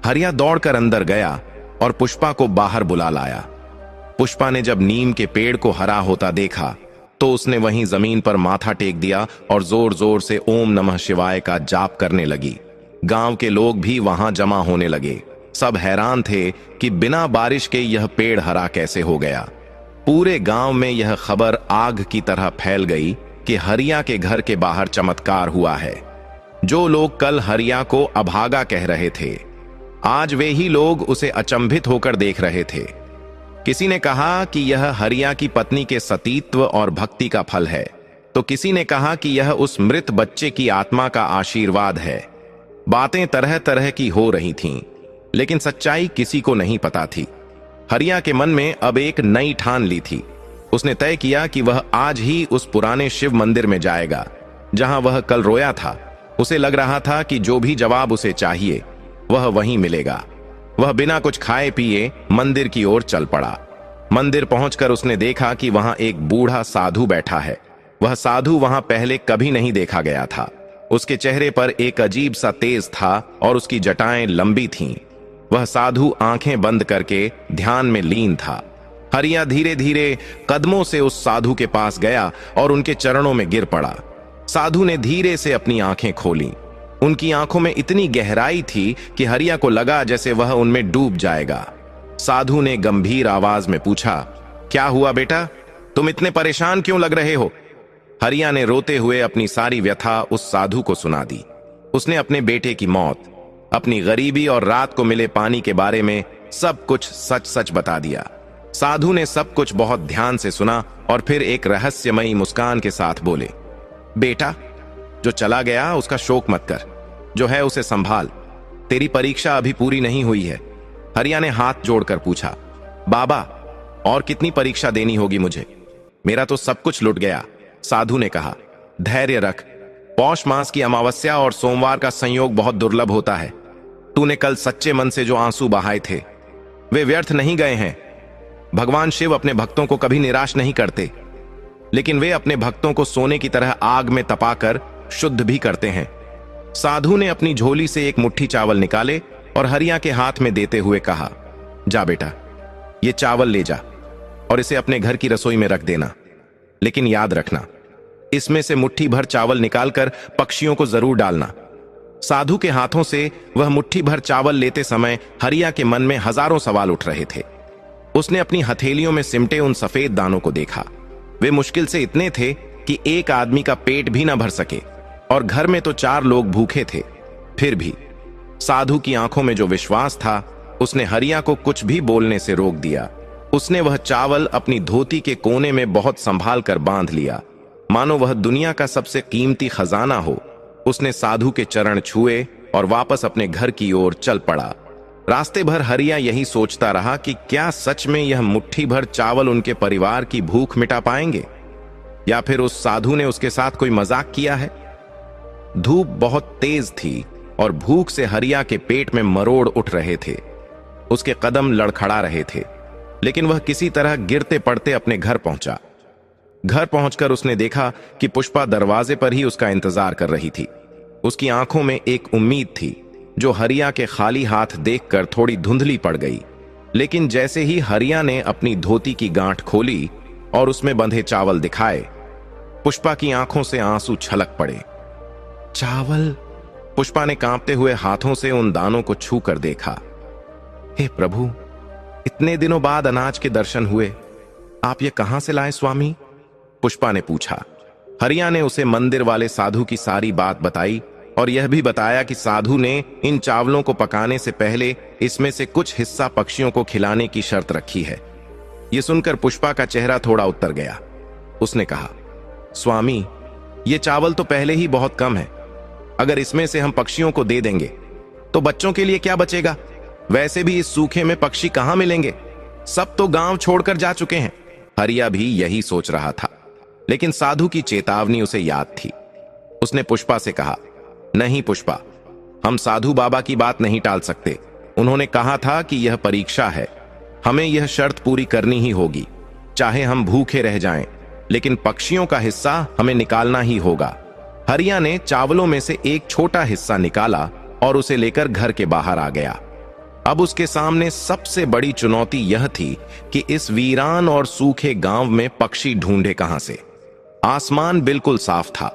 हरिया दौड़कर अंदर गया और पुष्पा को बाहर बुला लाया। पुष्पा ने जब नीम के पेड़ को हरा होता देखा तो उसने वहीं जमीन पर माथा टेक दिया और जोर जोर से ओम नमः शिवाय का जाप करने लगी। गांव के लोग भी वहां जमा होने लगे। सब हैरान थे कि बिना बारिश के यह पेड़ हरा कैसे हो गया। पूरे गांव में यह खबर आग की तरह फैल गई कि हरिया के घर के बाहर चमत्कार हुआ है। जो लोग कल हरिया को अभागा कह रहे थे, आज वे ही लोग उसे अचंभित होकर देख रहे थे। किसी ने कहा कि यह हरिया की पत्नी के सतीत्व और भक्ति का फल है, तो किसी ने कहा कि यह उस मृत बच्चे की आत्मा का आशीर्वाद है। बातें तरह तरह की हो रही थीं, लेकिन सच्चाई किसी को नहीं पता थी। हरिया के मन में अब एक नई ठान ली थी। उसने तय किया कि वह आज ही उस पुराने शिव मंदिर में जाएगा जहां वह कल रोया था। उसे लग रहा था कि जो भी जवाब उसे चाहिए वह वहीं मिलेगा। वह बिना कुछ खाए पिए मंदिर की ओर चल पड़ा। मंदिर पहुंचकर उसने देखा कि वहां एक बूढ़ा साधु बैठा है। वह साधु वहां पहले कभी नहीं देखा गया था। उसके चेहरे पर एक अजीब सा तेज था और उसकी जटाएं लंबी थीं। वह साधु आंखें बंद करके ध्यान में लीन था। हरिया धीरे धीरे कदमों से उस साधु के पास गया और उनके चरणों में गिर पड़ा। साधु ने धीरे से अपनी आंखें खोलीं। उनकी आंखों में इतनी गहराई थी कि हरिया को लगा जैसे वह उनमें डूब जाएगा। साधु ने गंभीर आवाज में पूछा, क्या हुआ बेटा, तुम इतने परेशान क्यों लग रहे हो? हरिया ने रोते हुए अपनी सारी व्यथा उस साधु को सुना दी। उसने अपने बेटे की मौत, अपनी गरीबी और रात को मिले पानी के बारे में सब कुछ सच सच बता दिया। साधु ने सब कुछ बहुत ध्यान से सुना और फिर एक रहस्यमयी मुस्कान के साथ बोले, बेटा, जो चला गया उसका शोक मत कर, जो है उसे संभाल। तेरी परीक्षा अभी पूरी नहीं हुई है। हरिया ने हाथ जोड़कर पूछा, बाबा, और कितनी परीक्षा देनी होगी मुझे? मेरा तो सब कुछ लुट गया। साधु ने कहा, धैर्य रख। पौष मास की अमावस्या और सोमवार का संयोग बहुत दुर्लभ होता है। तूने कल सच्चे मन से जो आंसू बहाए थे वे व्यर्थ नहीं गए हैं। भगवान शिव अपने भक्तों को कभी निराश नहीं करते, लेकिन वे अपने भक्तों को सोने की तरह आग में तपाकर शुद्ध भी करते हैं। साधु ने अपनी झोली से एक मुट्ठी चावल निकाले और हरिया के हाथ में देते हुए कहा, जा बेटा, ये चावल ले जा और इसे अपने घर की रसोई में रख देना। लेकिन याद रखना, इसमें से मुट्ठी भर चावल निकालकर पक्षियों को जरूर डालना। साधु के हाथों से वह मुट्ठी भर चावल लेते समय हरिया के मन में हजारों सवाल उठ रहे थे। उसने अपनी हथेलियों में सिमटे उन सफेद दानों को देखा। वे मुश्किल से इतने थे कि एक आदमी का पेट भी न भर सके, और घर में तो 4 लोग भूखे थे। फिर भी साधु की आंखों में जो विश्वास था, उसने हरिया को कुछ भी बोलने से रोक दिया। उसने वह चावल अपनी धोती के कोने में बहुत संभाल कर बांध लिया, मानो वह दुनिया का सबसे कीमती खजाना हो। उसने साधु के चरण छुए और वापस अपने घर की ओर चल पड़ा। रास्ते भर हरिया यही सोचता रहा कि क्या सच में यह मुट्ठी भर चावल उनके परिवार की भूख मिटा पाएंगे, या फिर उस साधु ने उसके साथ कोई मजाक किया है। धूप बहुत तेज थी और भूख से हरिया के पेट में मरोड़ उठ रहे थे। उसके कदम लड़खड़ा रहे थे, लेकिन वह किसी तरह गिरते पड़ते अपने घर पहुंचा। घर पहुंचकर उसने देखा कि पुष्पा दरवाजे पर ही उसका इंतजार कर रही थी। उसकी आंखों में एक उम्मीद थी जो हरिया के खाली हाथ देखकर थोड़ी धुंधली पड़ गई। लेकिन जैसे ही हरिया ने अपनी धोती की गांठ खोली और उसमें बंधे चावल दिखाए, पुष्पा की आंखों से आंसू छलक पड़े। चावल? पुष्पा ने कांपते हुए हाथों से उन दानों को छू कर देखा। हे प्रभु, इतने दिनों बाद अनाज के दर्शन हुए। आप ये कहां से लाए स्वामी? पुष्पा ने पूछा। हरिया ने उसे मंदिर वाले साधु की सारी बात बताई और यह भी बताया कि साधु ने इन चावलों को पकाने से पहले इसमें से कुछ हिस्सा पक्षियों को खिलाने की शर्त रखी है। यह सुनकर पुष्पा का चेहरा थोड़ा उतर गया। उसने कहा, स्वामी, ये चावल तो पहले ही बहुत कम है। अगर इसमें से हम पक्षियों को दे देंगे तो बच्चों के लिए क्या बचेगा? वैसे भी इस सूखे में पक्षी कहां मिलेंगे? सब तो गांव छोड़कर जा चुके हैं। हरिया भी यही सोच रहा था, लेकिन साधु की चेतावनी उसे याद थी। उसने पुष्पा से कहा, नहीं पुष्पा, हम साधु बाबा की बात नहीं टाल सकते। उन्होंने कहा था कि यह परीक्षा है, हमें यह शर्त पूरी करनी ही होगी, चाहे हम भूखे रह जाएं, लेकिन पक्षियों का हिस्सा हमें निकालना ही होगा। हरिया ने चावलों में से एक छोटा हिस्सा निकाला और उसे लेकर घर के बाहर आ गया। अब उसके सामने सबसे बड़ी चुनौती यह थी कि इस वीरान और सूखे गांव में पक्षी ढूंढे कहां से। आसमान बिल्कुल साफ था,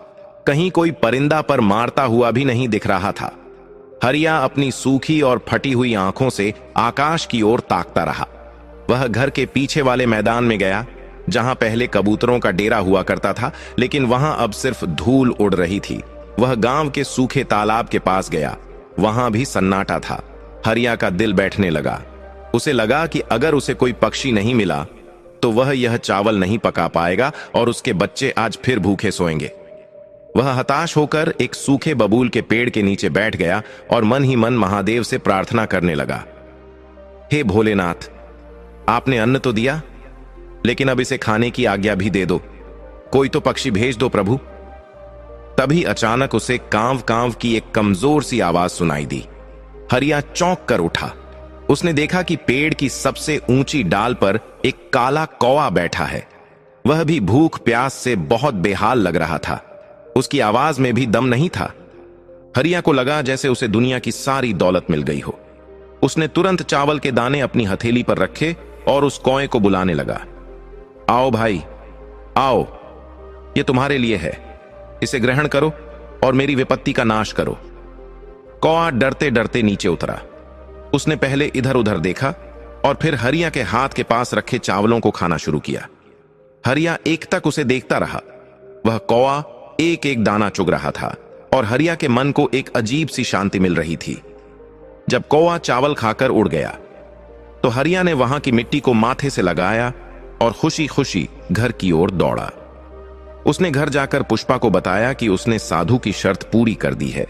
कहीं कोई परिंदा पर मारता हुआ भी नहीं दिख रहा था। हरिया अपनी सूखी और फटी हुई आंखों से आकाश की ओर ताकता रहा। वह घर के पीछे वाले मैदान में गया, जहां पहले कबूतरों का डेरा हुआ करता था, लेकिन वहां अब सिर्फ धूल उड़ रही थी। वह गांव के सूखे तालाब के पास गया, वहां भी सन्नाटा था। हरिया का दिल बैठने लगा। उसे लगा कि अगर उसे कोई पक्षी नहीं मिला तो वह यह चावल नहीं पका पाएगा और उसके बच्चे आज फिर भूखे सोएंगे। वह हताश होकर एक सूखे बबूल के पेड़ के नीचे बैठ गया और मन ही मन महादेव से प्रार्थना करने लगा। हे भोलेनाथ, आपने अन्न तो दिया, लेकिन अब इसे खाने की आज्ञा भी दे दो। कोई तो पक्षी भेज दो प्रभु। तभी अचानक उसे कांव कांव की एक कमजोर सी आवाज सुनाई दी। हरिया चौंक कर उठा। उसने देखा कि पेड़ की सबसे ऊंची डाल पर एक काला कौवा बैठा है। वह भी भूख प्यास से बहुत बेहाल लग रहा था। उसकी आवाज में भी दम नहीं था। हरिया को लगा जैसे उसे दुनिया की सारी दौलत मिल गई हो। उसने तुरंत चावल के दाने अपनी हथेली पर रखे और उस कौवे को बुलाने लगा। आओ भाई, आओ, ये तुम्हारे लिए है। इसे ग्रहण करो और मेरी विपत्ति का नाश करो। कौवा डरते डरते नीचे उतरा। उसने पहले इधर उधर देखा और फिर हरिया के हाथ के पास रखे चावलों को खाना शुरू किया। हरिया एकटक उसे देखता रहा। वह कौवा एक एक दाना चुग रहा था और हरिया के मन को एक अजीब सी शांति मिल रही थी। जब कौवा चावल खाकर उड़ गया तो हरिया ने वहां की मिट्टी को माथे से लगाया और खुशी खुशी घर की ओर दौड़ा। उसने घर जाकर पुष्पा को बताया कि उसने साधु की शर्त पूरी कर दी है।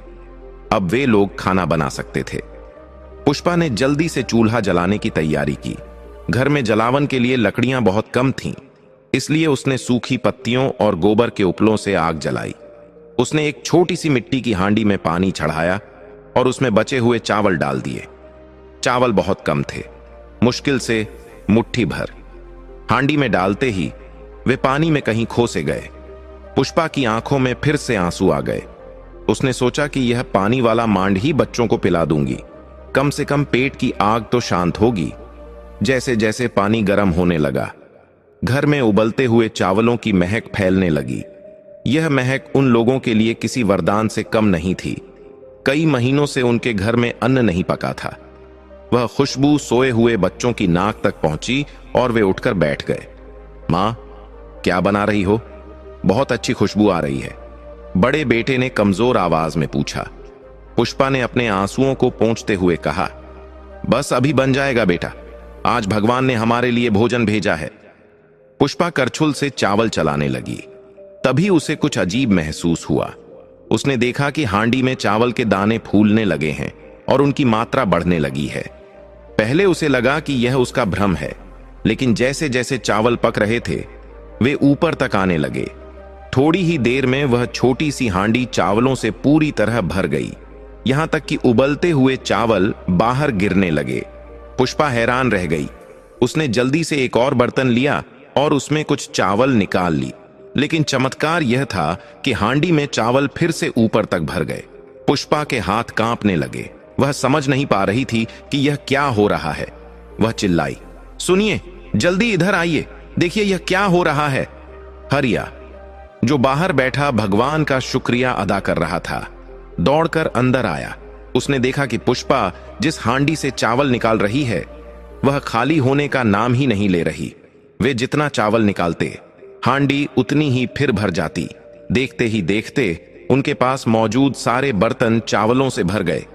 अब वे लोग खाना बना सकते थे। पुष्पा ने जल्दी से चूल्हा जलाने की तैयारी की। घर में जलावन के लिए लकड़ियां बहुत कम थीं, इसलिए उसने सूखी पत्तियों और गोबर के उपलों से आग जलाई। उसने एक छोटी सी मिट्टी की हांडी में पानी चढ़ाया और उसमें बचे हुए चावल डाल दिए। चावल बहुत कम थे, मुश्किल से मुट्ठी भर। हांडी में डालते ही वे पानी में कहीं खो से गए। पुष्पा की आंखों में फिर से आंसू आ गए। उसने सोचा कि यह पानी वाला मांड ही बच्चों को पिला दूंगी, कम से कम पेट की आग तो शांत होगी। जैसे जैसे पानी गर्म होने लगा, घर में उबलते हुए चावलों की महक फैलने लगी। यह महक उन लोगों के लिए किसी वरदान से कम नहीं थी। कई महीनों से उनके घर में अन्न नहीं पका था। वह खुशबू सोए हुए बच्चों की नाक तक पहुंची और वे उठकर बैठ गए। मां, क्या बना रही हो? बहुत अच्छी खुशबू आ रही है, बड़े बेटे ने कमजोर आवाज में पूछा। पुष्पा ने अपने आंसुओं को पोंछते हुए कहा, बस अभी बन जाएगा बेटा, आज भगवान ने हमारे लिए भोजन भेजा है। पुष्पा करछुल से चावल चलाने लगी। तभी उसे कुछ अजीब महसूस हुआ। उसने देखा कि हांडी में चावल के दाने फूलने लगे हैं और उनकी मात्रा बढ़ने लगी है। पहले उसे लगा कि यह उसका भ्रम है, लेकिन जैसे जैसे चावल पक रहे थे वे ऊपर तक आने लगे। थोड़ी ही देर में वह छोटी सी हांडी चावलों से पूरी तरह भर गई, यहां तक कि उबलते हुए चावल बाहर गिरने लगे। पुष्पा हैरान रह गई। उसने जल्दी से एक और बर्तन लिया और उसमें कुछ चावल निकाल ली, लेकिन चमत्कार यह था कि हांडी में चावल फिर से ऊपर तक भर गए। पुष्पा के हाथ कांपने लगे। वह समझ नहीं पा रही थी कि यह क्या हो रहा है। वह चिल्लाई, सुनिए, जल्दी इधर आइए, देखिए यह क्या हो रहा है। हरिया, जो बाहर बैठा भगवान का शुक्रिया अदा कर रहा था, दौड़कर अंदर आया। उसने देखा कि पुष्पा जिस हांडी से चावल निकाल रही है वह खाली होने का नाम ही नहीं ले रही। वे जितना चावल निकालते, हांडी उतनी ही फिर भर जाती। देखते ही देखते उनके पास मौजूद सारे बर्तन चावलों से भर गए।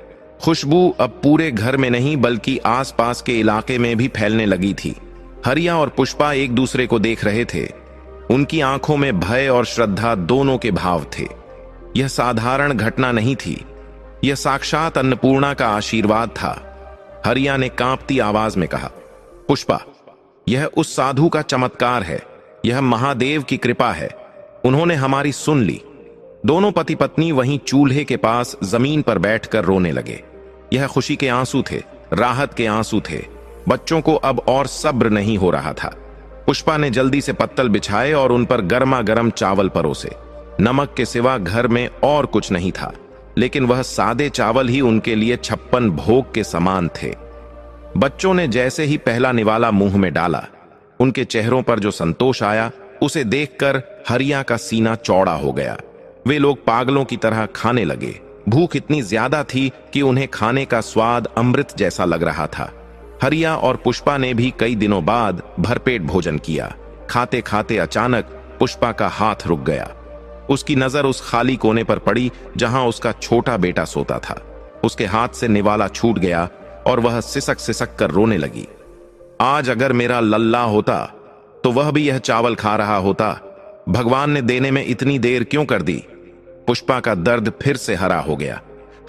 खुशबू अब पूरे घर में नहीं बल्कि आसपास के इलाके में भी फैलने लगी थी। हरिया और पुष्पा एक दूसरे को देख रहे थे। उनकी आंखों में भय और श्रद्धा दोनों के भाव थे। यह साधारण घटना नहीं थी, यह साक्षात अन्नपूर्णा का आशीर्वाद था। हरिया ने कांपती आवाज में कहा, पुष्पा, यह उस साधु का चमत्कार है, यह महादेव की कृपा है। उन्होंने हमारी सुन ली। दोनों पति पत्नी वहीं चूल्हे के पास जमीन पर बैठकर रोने लगे। यह खुशी के आंसू थे, राहत के आंसू थे। बच्चों को अब और सब्र नहीं हो रहा था। पुष्पा ने जल्दी से पत्तल बिछाए और उन पर गर्मा गर्म चावल परोसे। नमक के सिवा घर में और कुछ नहीं था, लेकिन वह सादे चावल ही उनके लिए 56 भोग के समान थे। बच्चों ने जैसे ही पहला निवाला मुंह में डाला, उनके चेहरों पर जो संतोष आया उसे देखकर हरिया का सीना चौड़ा हो गया। वे लोग पागलों की तरह खाने लगे, भूख इतनी ज्यादा थी कि उन्हें खाने का स्वाद अमृत जैसा लग रहा था। हरिया और पुष्पा ने भी कई दिनों बाद भरपेट भोजन किया। खाते खाते अचानक पुष्पा का हाथ रुक गया। उसकी नजर उस खाली कोने पर पड़ी जहां उसका छोटा बेटा सोता था। उसके हाथ से निवाला छूट गया और वह सिसक सिसक कर रोने लगी। आज अगर मेरा लल्ला होता तो वह भी यह चावल खा रहा होता। भगवान ने देने में इतनी देर क्यों कर दी? पुष्पा का दर्द फिर से हरा हो गया।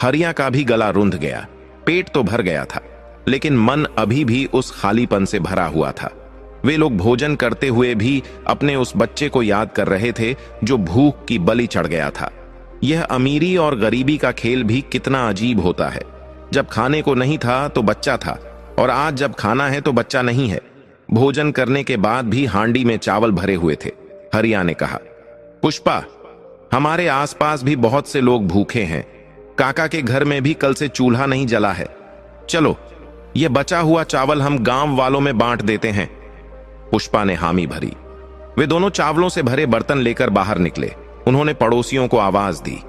हरिया का भी गला रुंध गया। पेट तो भर गया था, लेकिन मन अभी भी उस खालीपन से भरा हुआ था। वे लोग भोजन करते हुए भी अपने उस बच्चे को याद कर रहे थे जो भूख की बलि चढ़ गया था। यह अमीरी और गरीबी का खेल भी कितना अजीब होता है। जब खाने को नहीं था तो बच्चा था, और आज जब खाना है तो बच्चा नहीं है। भोजन करने के बाद भी हांडी में चावल भरे हुए थे। हरिया ने कहा, पुष्पा, हमारे आसपास भी बहुत से लोग भूखे हैं। काका के घर में भी कल से चूल्हा नहीं जला है। चलो, यह बचा हुआ चावल हम गांव वालों में बांट देते हैं। पुष्पा ने हामी भरी। वे दोनों चावलों से भरे बर्तन लेकर बाहर निकले। उन्होंने पड़ोसियों को आवाज दी।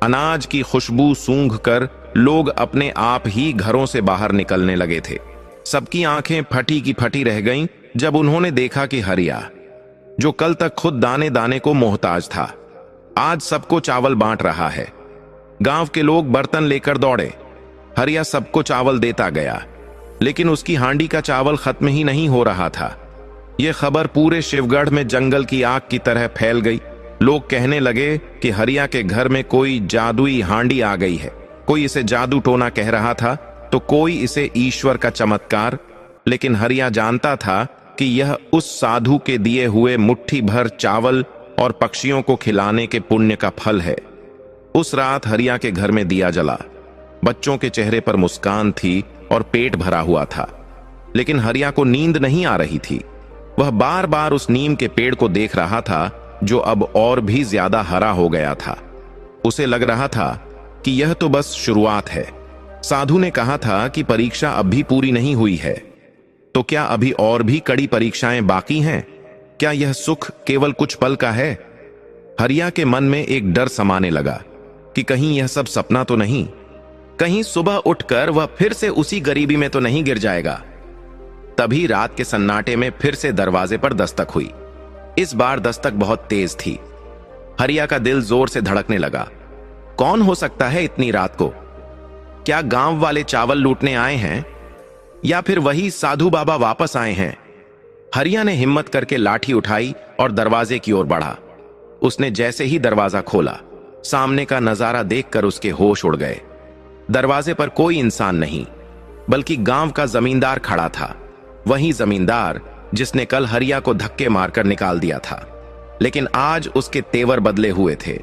अनाज की खुशबू सूंघ कर लोग अपने आप ही घरों से बाहर निकलने लगे थे। सबकी आंखें फटी की फटी रह गईं जब उन्होंने देखा कि हरिया, जो कल तक खुद दाने दाने को मोहताज था, आज सबको चावल बांट रहा है। गांव के लोग बर्तन लेकर दौड़े। हरिया सबको चावल देता गया, लेकिन उसकी हांडी का चावल खत्म ही नहीं हो रहा था। यह खबर पूरे शिवगढ़ में जंगल की आग की तरह फैल गई। लोग कहने लगे कि हरिया के घर में कोई जादुई हांडी आ गई है। कोई इसे जादू टोना कह रहा था तो कोई इसे ईश्वर का चमत्कार। लेकिन हरिया जानता था कि यह उस साधु के दिए हुए मुट्ठी भर चावल और पक्षियों को खिलाने के पुण्य का फल है। उस रात हरिया के घर में दिया जला। बच्चों के चेहरे पर मुस्कान थी और पेट भरा हुआ था, लेकिन हरिया को नींद नहीं आ रही थी। वह बार बार उस नीम के पेड़ को देख रहा था जो अब और भी ज्यादा हरा हो गया था। उसे लग रहा था कि यह तो बस शुरुआत है। साधु ने कहा था कि परीक्षा अब भी पूरी नहीं हुई है, तो क्या अभी और भी कड़ी परीक्षाएं बाकी हैं? क्या यह सुख केवल कुछ पल का है? हरिया के मन में एक डर समाने लगा कि कहीं यह सब सपना तो नहीं, कहीं सुबह उठकर वह फिर से उसी गरीबी में तो नहीं गिर जाएगा। तभी रात के सन्नाटे में फिर से दरवाजे पर दस्तक हुई। इस बार दस्तक बहुत तेज थी। हरिया का दिल जोर से धड़कने लगा। कौन हो सकता है इतनी रात को? क्या गांव वाले चावल लूटने आए हैं, या फिर वही साधु बाबा वापस आए हैं? हरिया ने हिम्मत करके लाठी उठाई और दरवाजे की ओर बढ़ा। उसने जैसे ही दरवाजा खोला, सामने का नजारा देखकर उसके होश उड़ गए। दरवाजे पर कोई इंसान नहीं, बल्कि गांव का जमींदार खड़ा था। वही जमींदार जिसने कल हरिया को धक्के मारकर निकाल दिया था, लेकिन आज उसके तेवर बदले हुए थे।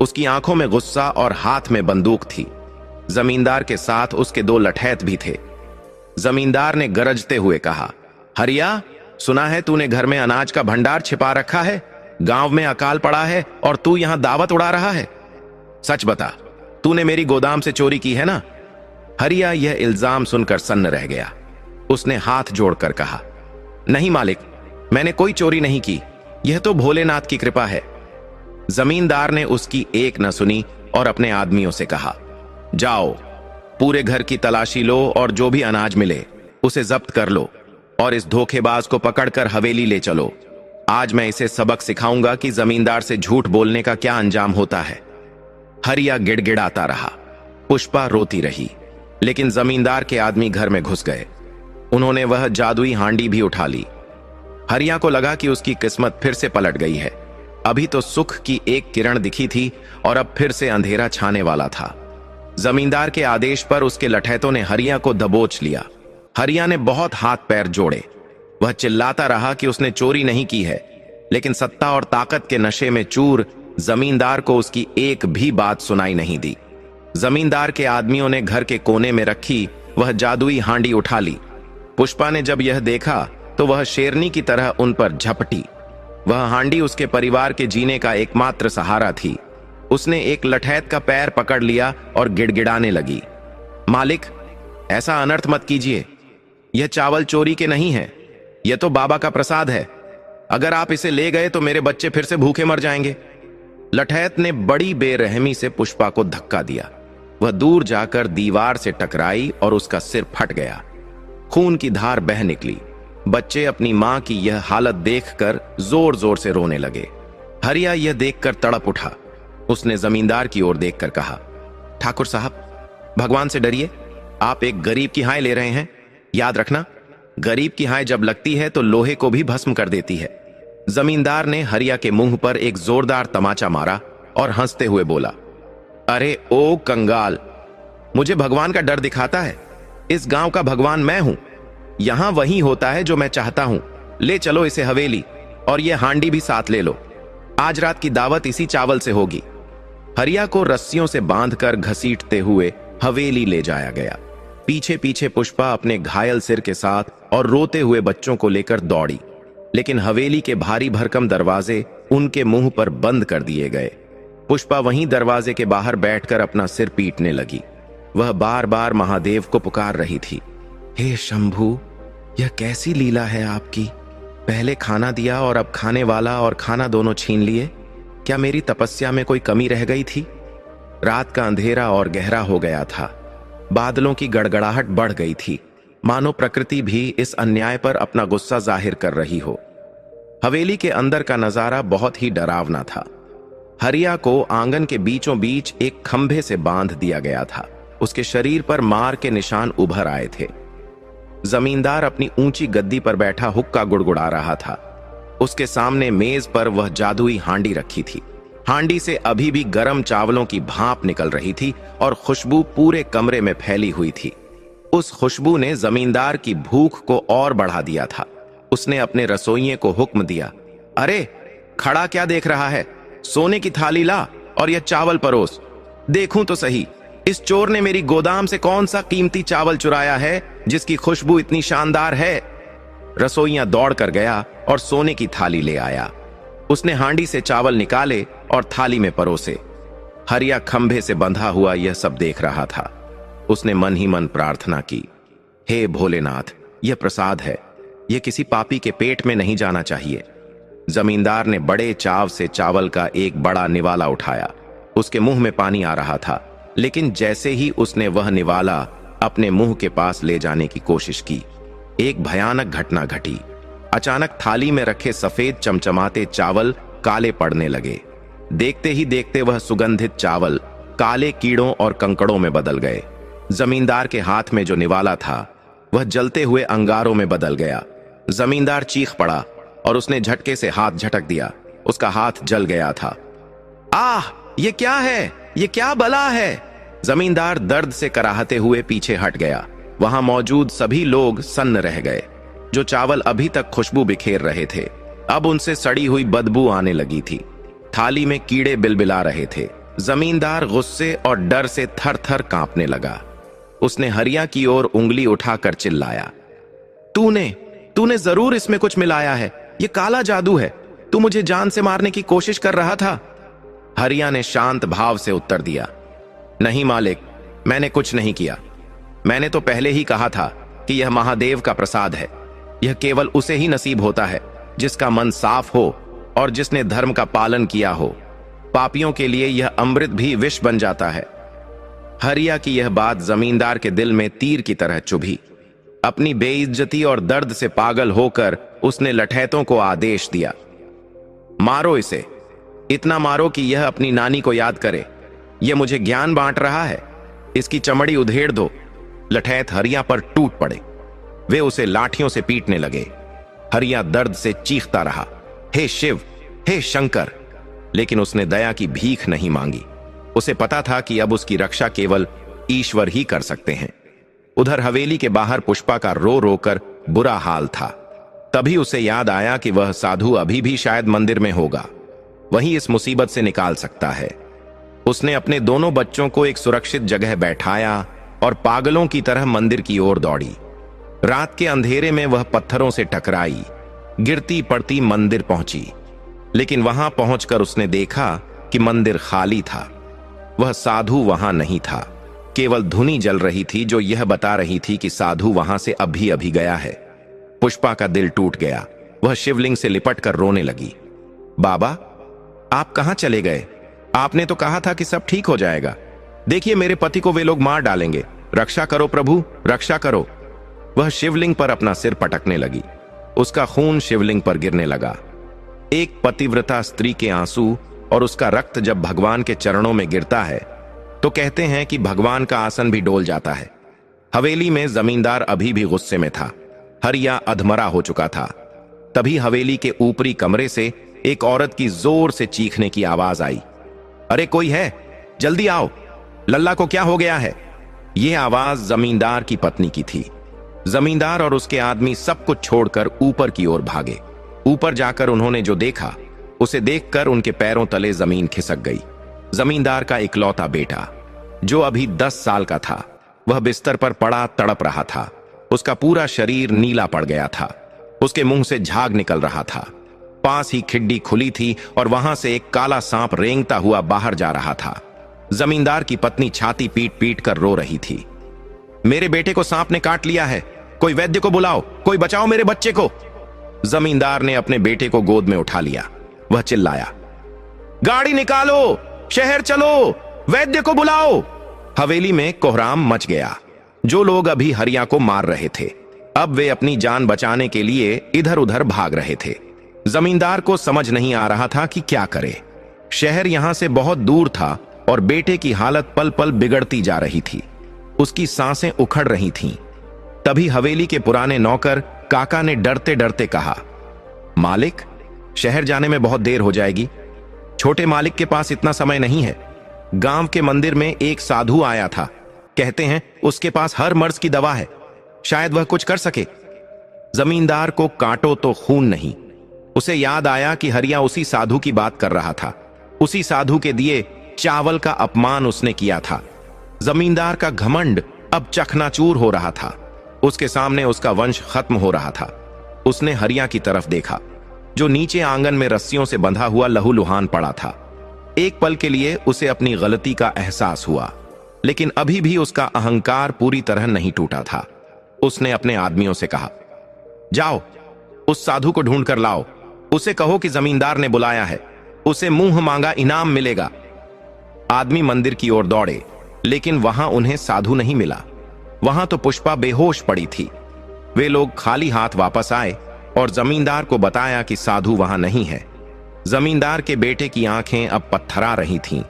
उसकी आंखों में गुस्सा और हाथ में बंदूक थी। जमींदार के साथ उसके दो लठैत भी थे। जमींदार ने गरजते हुए कहा, हरिया, सुना है तूने घर में अनाज का भंडार छिपा रखा है। गांव में अकाल पड़ा है और तू यहां दावत उड़ा रहा है। सच बता, तूने मेरी गोदाम से चोरी की है ना? हरिया यह इल्जाम सुनकर सन्न रह गया। उसने हाथ जोड़कर कहा, नहीं मालिक, मैंने कोई चोरी नहीं की। यह तो भोलेनाथ की कृपा है। जमींदार ने उसकी एक न सुनी और अपने आदमियों से कहा, जाओ, पूरे घर की तलाशी लो और जो भी अनाज मिले उसे जब्त कर लो और इस धोखेबाज को पकड़कर हवेली ले चलो। आज मैं इसे सबक सिखाऊंगा कि जमींदार से झूठ बोलने का क्या अंजाम होता है। हरिया गिड़गिड़ाता रहा। पुष्पा रोती रही, लेकिन जमींदार के आदमी घर में घुस गए। उन्होंने वह जादुई हांडी भी उठा ली। हरिया को लगा कि उसकी किस्मत फिर से पलट गई है। अभी तो सुख की एक किरण दिखी थी और अब फिर से अंधेरा छाने वाला था। जमींदार के आदेश पर उसके लठैतों ने हरिया को दबोच लिया। हरिया ने बहुत हाथ पैर जोड़े। वह चिल्लाता रहा कि उसने चोरी नहीं की है, लेकिन सत्ता और ताकत के नशे में चूर जमींदार को उसकी एक भी बात सुनाई नहीं दी। जमींदार के आदमियों ने घर के कोने में रखी वह जादुई हांडी उठा ली। पुष्पा ने जब यह देखा तो वह शेरनी की तरह उन पर झपटी। वह हांडी उसके परिवार के जीने का एकमात्र सहारा थी। उसने एक लठैत का पैर पकड़ लिया और गिड़गिड़ाने लगी, मालिक, ऐसा अनर्थ मत कीजिए। यह चावल चोरी के नहीं है, यह तो बाबा का प्रसाद है। अगर आप इसे ले गए तो मेरे बच्चे फिर से भूखे मर जाएंगे। लठैत ने बड़ी बेरहमी से पुष्पा को धक्का दिया। वह दूर जाकर दीवार से टकराई और उसका सिर फट गया। खून की धार बह निकली। बच्चे अपनी मां की यह हालत देखकर जोर जोर से रोने लगे। हरिया यह देखकर तड़प उठा। उसने जमींदार की ओर देखकर कहा, ठाकुर साहब, भगवान से डरिए। आप एक गरीब की हाय ले रहे हैं। याद रखना, गरीब की हाय जब लगती है तो लोहे को भी भस्म कर देती है। जमींदार ने हरिया के मुंह पर एक जोरदार तमाचा मारा और हंसते हुए बोला, अरे ओ कंगाल, मुझे भगवान का डर दिखाता है। इस गांव का भगवान मैं हूं। यहां वही होता है जो मैं चाहता हूं। ले चलो इसे हवेली, और ये हांडी भी साथ ले लो। आज रात की दावत इसी चावल से होगी। हरिया को रस्सियों से बांधकर घसीटते हुए हवेली ले जाया गया। पीछे पीछे पुष्पा अपने घायल सिर के साथ और रोते हुए बच्चों को लेकर दौड़ी, लेकिन हवेली के भारी भरकम दरवाजे उनके मुंह पर बंद कर दिए गए। पुष्पा वहीं दरवाजे के बाहर बैठकर अपना सिर पीटने लगी। वह बार बार महादेव को पुकार रही थी, हे शंभू, यह कैसी लीला है आपकी। पहले खाना दिया और अब खाने वाला और खाना दोनों छीन लिए। क्या मेरी तपस्या में कोई कमी रह गई थी? रात का अंधेरा और गहरा हो गया था। बादलों की गड़गड़ाहट बढ़ गई थी, मानो प्रकृति भी इस अन्याय पर अपना गुस्सा जाहिर कर रही हो। हवेली के अंदर का नजारा बहुत ही डरावना था। हरिया को आंगन के बीचों बीच एक खंभे से बांध दिया गया था। उसके शरीर पर मार के निशान उभर आए थे। जमींदार अपनी ऊंची गद्दी पर बैठा हुक्का गुड़गुड़ा रहा था। उसके सामने मेज पर वह जादुई हांडी रखी थी। हांडी से अभी भी गर्म चावलों की भाप निकल रही थी और खुशबू पूरे कमरे में फैली हुई थी। उस खुशबू ने जमींदार की भूख को और बढ़ा दिया था। उसने अपने रसोइये को हुक्म दिया, अरे खड़ा क्या देख रहा है? सोने की थाली ला और यह चावल परोस। देखूं तो सही, इस चोर ने मेरी गोदाम से कौन सा कीमती चावल चुराया है जिसकी खुशबू इतनी शानदार है। रसोइया दौड़ कर गया और सोने की थाली ले आया। उसने हांडी से चावल निकाले और थाली में परोसे। हरिया खंभे से बंधा हुआ यह सब देख रहा था। उसने मन ही मन प्रार्थना की, हे भोलेनाथ, यह प्रसाद है। यह किसी पापी के पेट में नहीं जाना चाहिए। जमींदार ने बड़े चाव से चावल का एक बड़ा निवाला उठाया। उसके मुंह में पानी आ रहा था, लेकिन जैसे ही उसने वह निवाला अपने मुंह के पास ले जाने की कोशिश की, एक भयानक घटना घटी। अचानक थाली में रखे सफेद चमचमाते चावल काले पड़ने लगे। देखते ही देखते वह सुगंधित चावल काले कीड़ों और कंकड़ों में बदल गए। जमींदार के हाथ में जो निवाला था वह जलते हुए अंगारों में बदल गया। जमींदार चीख पड़ा और उसने झटके से हाथ झटक दिया। उसका हाथ जल गया था। आह, ये क्या है? ये क्या बला है? जमींदार दर्द से कराहते हुए पीछे हट गया। वहां मौजूद सभी लोग सन्न रह गए। जो चावल अभी तक खुशबू बिखेर रहे थे, अब उनसे सड़ी हुई बदबू आने लगी थी। थाली में कीड़े बिलबिला रहे थे। जमींदार गुस्से और डर से थर थर कांपने लगा। उसने हरिया की ओर उंगली उठाकर चिल्लाया, तूने जरूर इसमें कुछ मिलाया है। यह काला जादू है। तू मुझे जान से मारने की कोशिश कर रहा था। हरिया ने शांत भाव से उत्तर दिया, नहीं मालिक, मैंने कुछ नहीं किया। मैंने तो पहले ही कहा था कि यह महादेव का प्रसाद है। यह केवल उसे ही नसीब होता है जिसका मन साफ हो और जिसने धर्म का पालन किया हो। पापियों के लिए यह अमृत भी विष बन जाता है। हरिया की यह बात जमींदार के दिल में तीर की तरह चुभी। अपनी बेइज्जती और दर्द से पागल होकर उसने लठैतों को आदेश दिया, मारो इसे, इतना मारो कि यह अपनी नानी को याद करे। यह मुझे ज्ञान बांट रहा है। इसकी चमड़ी उधेड़ दो। लठैत हरिया पर टूट पड़े। वे उसे लाठियों से पीटने लगे। हरिया दर्द से चीखता रहा, हे शिव, हे शंकर, लेकिन उसने दया की भीख नहीं मांगी। उसे पता था कि अब उसकी रक्षा केवल ईश्वर ही कर सकते हैं। उधर हवेली के बाहर पुष्पा का रो रो कर बुरा हाल था। तभी उसे याद आया कि वह साधु अभी भी शायद मंदिर में होगा, वही इस मुसीबत से निकाल सकता है। उसने अपने दोनों बच्चों को एक सुरक्षित जगह बैठाया और पागलों की तरह मंदिर की ओर दौड़ी। रात के अंधेरे में वह पत्थरों से टकराई, गिरती पड़ती मंदिर पहुंची, लेकिन वहां पहुंचकर उसने देखा कि मंदिर खाली था। वह साधु वहां नहीं था। केवल धुनी जल रही थी जो यह बता रही थी कि साधु वहां से अभी अभी गया है। पुष्पा का दिल टूट गया। वह शिवलिंग से लिपट कर रोने लगी, बाबा, आप कहां चले गए? आपने तो कहा था कि सब ठीक हो जाएगा। देखिए, मेरे पति को वे लोग मार डालेंगे, रक्षा करो प्रभु, रक्षा करो। वह शिवलिंग पर अपना सिर पटकने लगी। उसका खून शिवलिंग पर गिरने लगा। एक पतिव्रता स्त्री के आंसू और उसका रक्त जब भगवान के चरणों में गिरता है तो कहते हैं कि भगवान का आसन भी डोल जाता है। हवेली में जमींदार अभी भी गुस्से में था। हरिया अधमरा हो चुका था। तभी हवेली के ऊपरी कमरे से एक औरत की जोर से चीखने की आवाज आई। अरे कोई है, जल्दी आओ, लल्ला को क्या हो गया है? यह आवाज जमींदार की पत्नी की थी। जमींदार और उसके आदमी सब कुछ छोड़कर ऊपर की ओर भागे। ऊपर जाकर उन्होंने जो देखा, उसे देखकर उनके पैरों तले जमीन खिसक गई। जमींदार का इकलौता बेटा, जो अभी 10 साल का था, वह बिस्तर पर पड़ा तड़प रहा था। उसका पूरा शरीर नीला पड़ गया था। उसके मुंह से झाग निकल रहा था। पास ही खिड्डी खुली थी और वहां से एक काला सांप रेंगता हुआ बाहर जा रहा था। जमींदार की पत्नी छाती पीट पीट कर रो रही थी। मेरे बेटे को सांप ने काट लिया है, कोई वैद्य को बुलाओ, कोई बचाओ मेरे बच्चे को। जमींदार ने अपने बेटे को गोद में उठा लिया। वह चिल्लाया, गाड़ी निकालो, शहर चलो, वैद्य को बुलाओ। हवेली में कोहराम मच गया। जो लोग अभी हरिया को मार रहे थे, अब वे अपनी जान बचाने के लिए इधर उधर भाग रहे थे। जमींदार को समझ नहीं आ रहा था कि क्या करे। शहर यहां से बहुत दूर था और बेटे की हालत पल पल बिगड़ती जा रही थी। उसकी सांसें उखड़ रही थीं। तभी हवेली के पुराने नौकर काका ने डरते डरते कहा, मालिक, शहर जाने में बहुत देर हो जाएगी। छोटे मालिक के पास इतना समय नहीं है। गांव के मंदिर में एक साधु आया था, कहते हैं उसके पास हर मर्ज की दवा है, शायद वह कुछ कर सके। जमींदार को काटो तो खून नहीं। उसे याद आया कि हरिया उसी साधु की बात कर रहा था। उसी साधु के दिए चावल का अपमान उसने किया था। जमींदार का घमंड अब चकनाचूर हो रहा था। उसके सामने उसका वंश खत्म हो रहा था। उसने हरिया की तरफ देखा, जो नीचे आंगन में रस्सियों से बंधा हुआ लहूलुहान पड़ा था। एक पल के लिए उसे अपनी गलती का एहसास हुआ, लेकिन अभी भी उसका अहंकार पूरी तरह नहीं टूटा था। उसने अपने आदमियों से कहा, जाओ, उस साधु को ढूंढ कर लाओ। उसे कहो कि जमींदार ने बुलाया है, उसे मुंह मांगा इनाम मिलेगा। आदमी मंदिर की ओर दौड़े, लेकिन वहां उन्हें साधु नहीं मिला। वहां तो पुष्पा बेहोश पड़ी थी। वे लोग खाली हाथ वापस आए और जमींदार को बताया कि साधु वहां नहीं है। जमींदार के बेटे की आंखें अब पत्थरा रही थीं।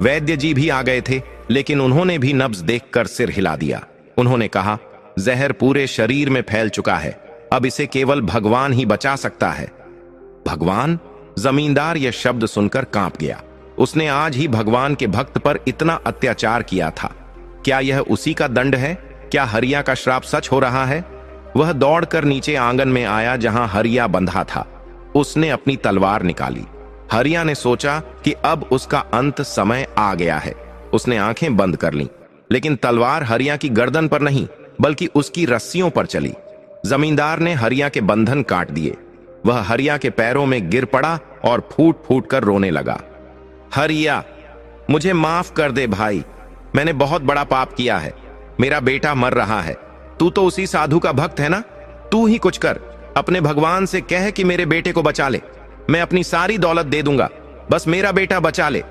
वैद्य जी भी आ गए थे, लेकिन उन्होंने भी नब्ज देखकर सिर हिला दिया। उन्होंने कहा, जहर पूरे शरीर में फैल चुका है, अब इसे केवल भगवान ही बचा सकता है। भगवान? जमींदार यह शब्द सुनकर कांप गया। उसने आज ही भगवान के भक्त पर इतना अत्याचार किया था। क्या यह उसी का दंड है? क्या हरिया का श्राप सच हो रहा है? वह दौड़कर नीचे आंगन में आया जहां हरिया बंधा था। उसने अपनी तलवार निकाली। हरिया ने सोचा कि अब उसका अंत समय आ गया है। उसने आंखें बंद कर लीं, लेकिन तलवार हरिया की गर्दन पर नहीं, बल्कि उसकी रस्सियों पर चली। जमींदार ने हरिया के बंधन काट दिए। वह हरिया के पैरों में गिर पड़ा और फूट फूट कर रोने लगा। हरिया, मुझे माफ कर दे भाई, मैंने बहुत बड़ा पाप किया है। मेरा बेटा मर रहा है। तू तो उसी साधु का भक्त है ना? तू ही कुछ कर। अपने भगवान से कह कि मेरे बेटे को बचा ले। मैं अपनी सारी दौलत दे दूंगा, बस मेरा बेटा बचा ले।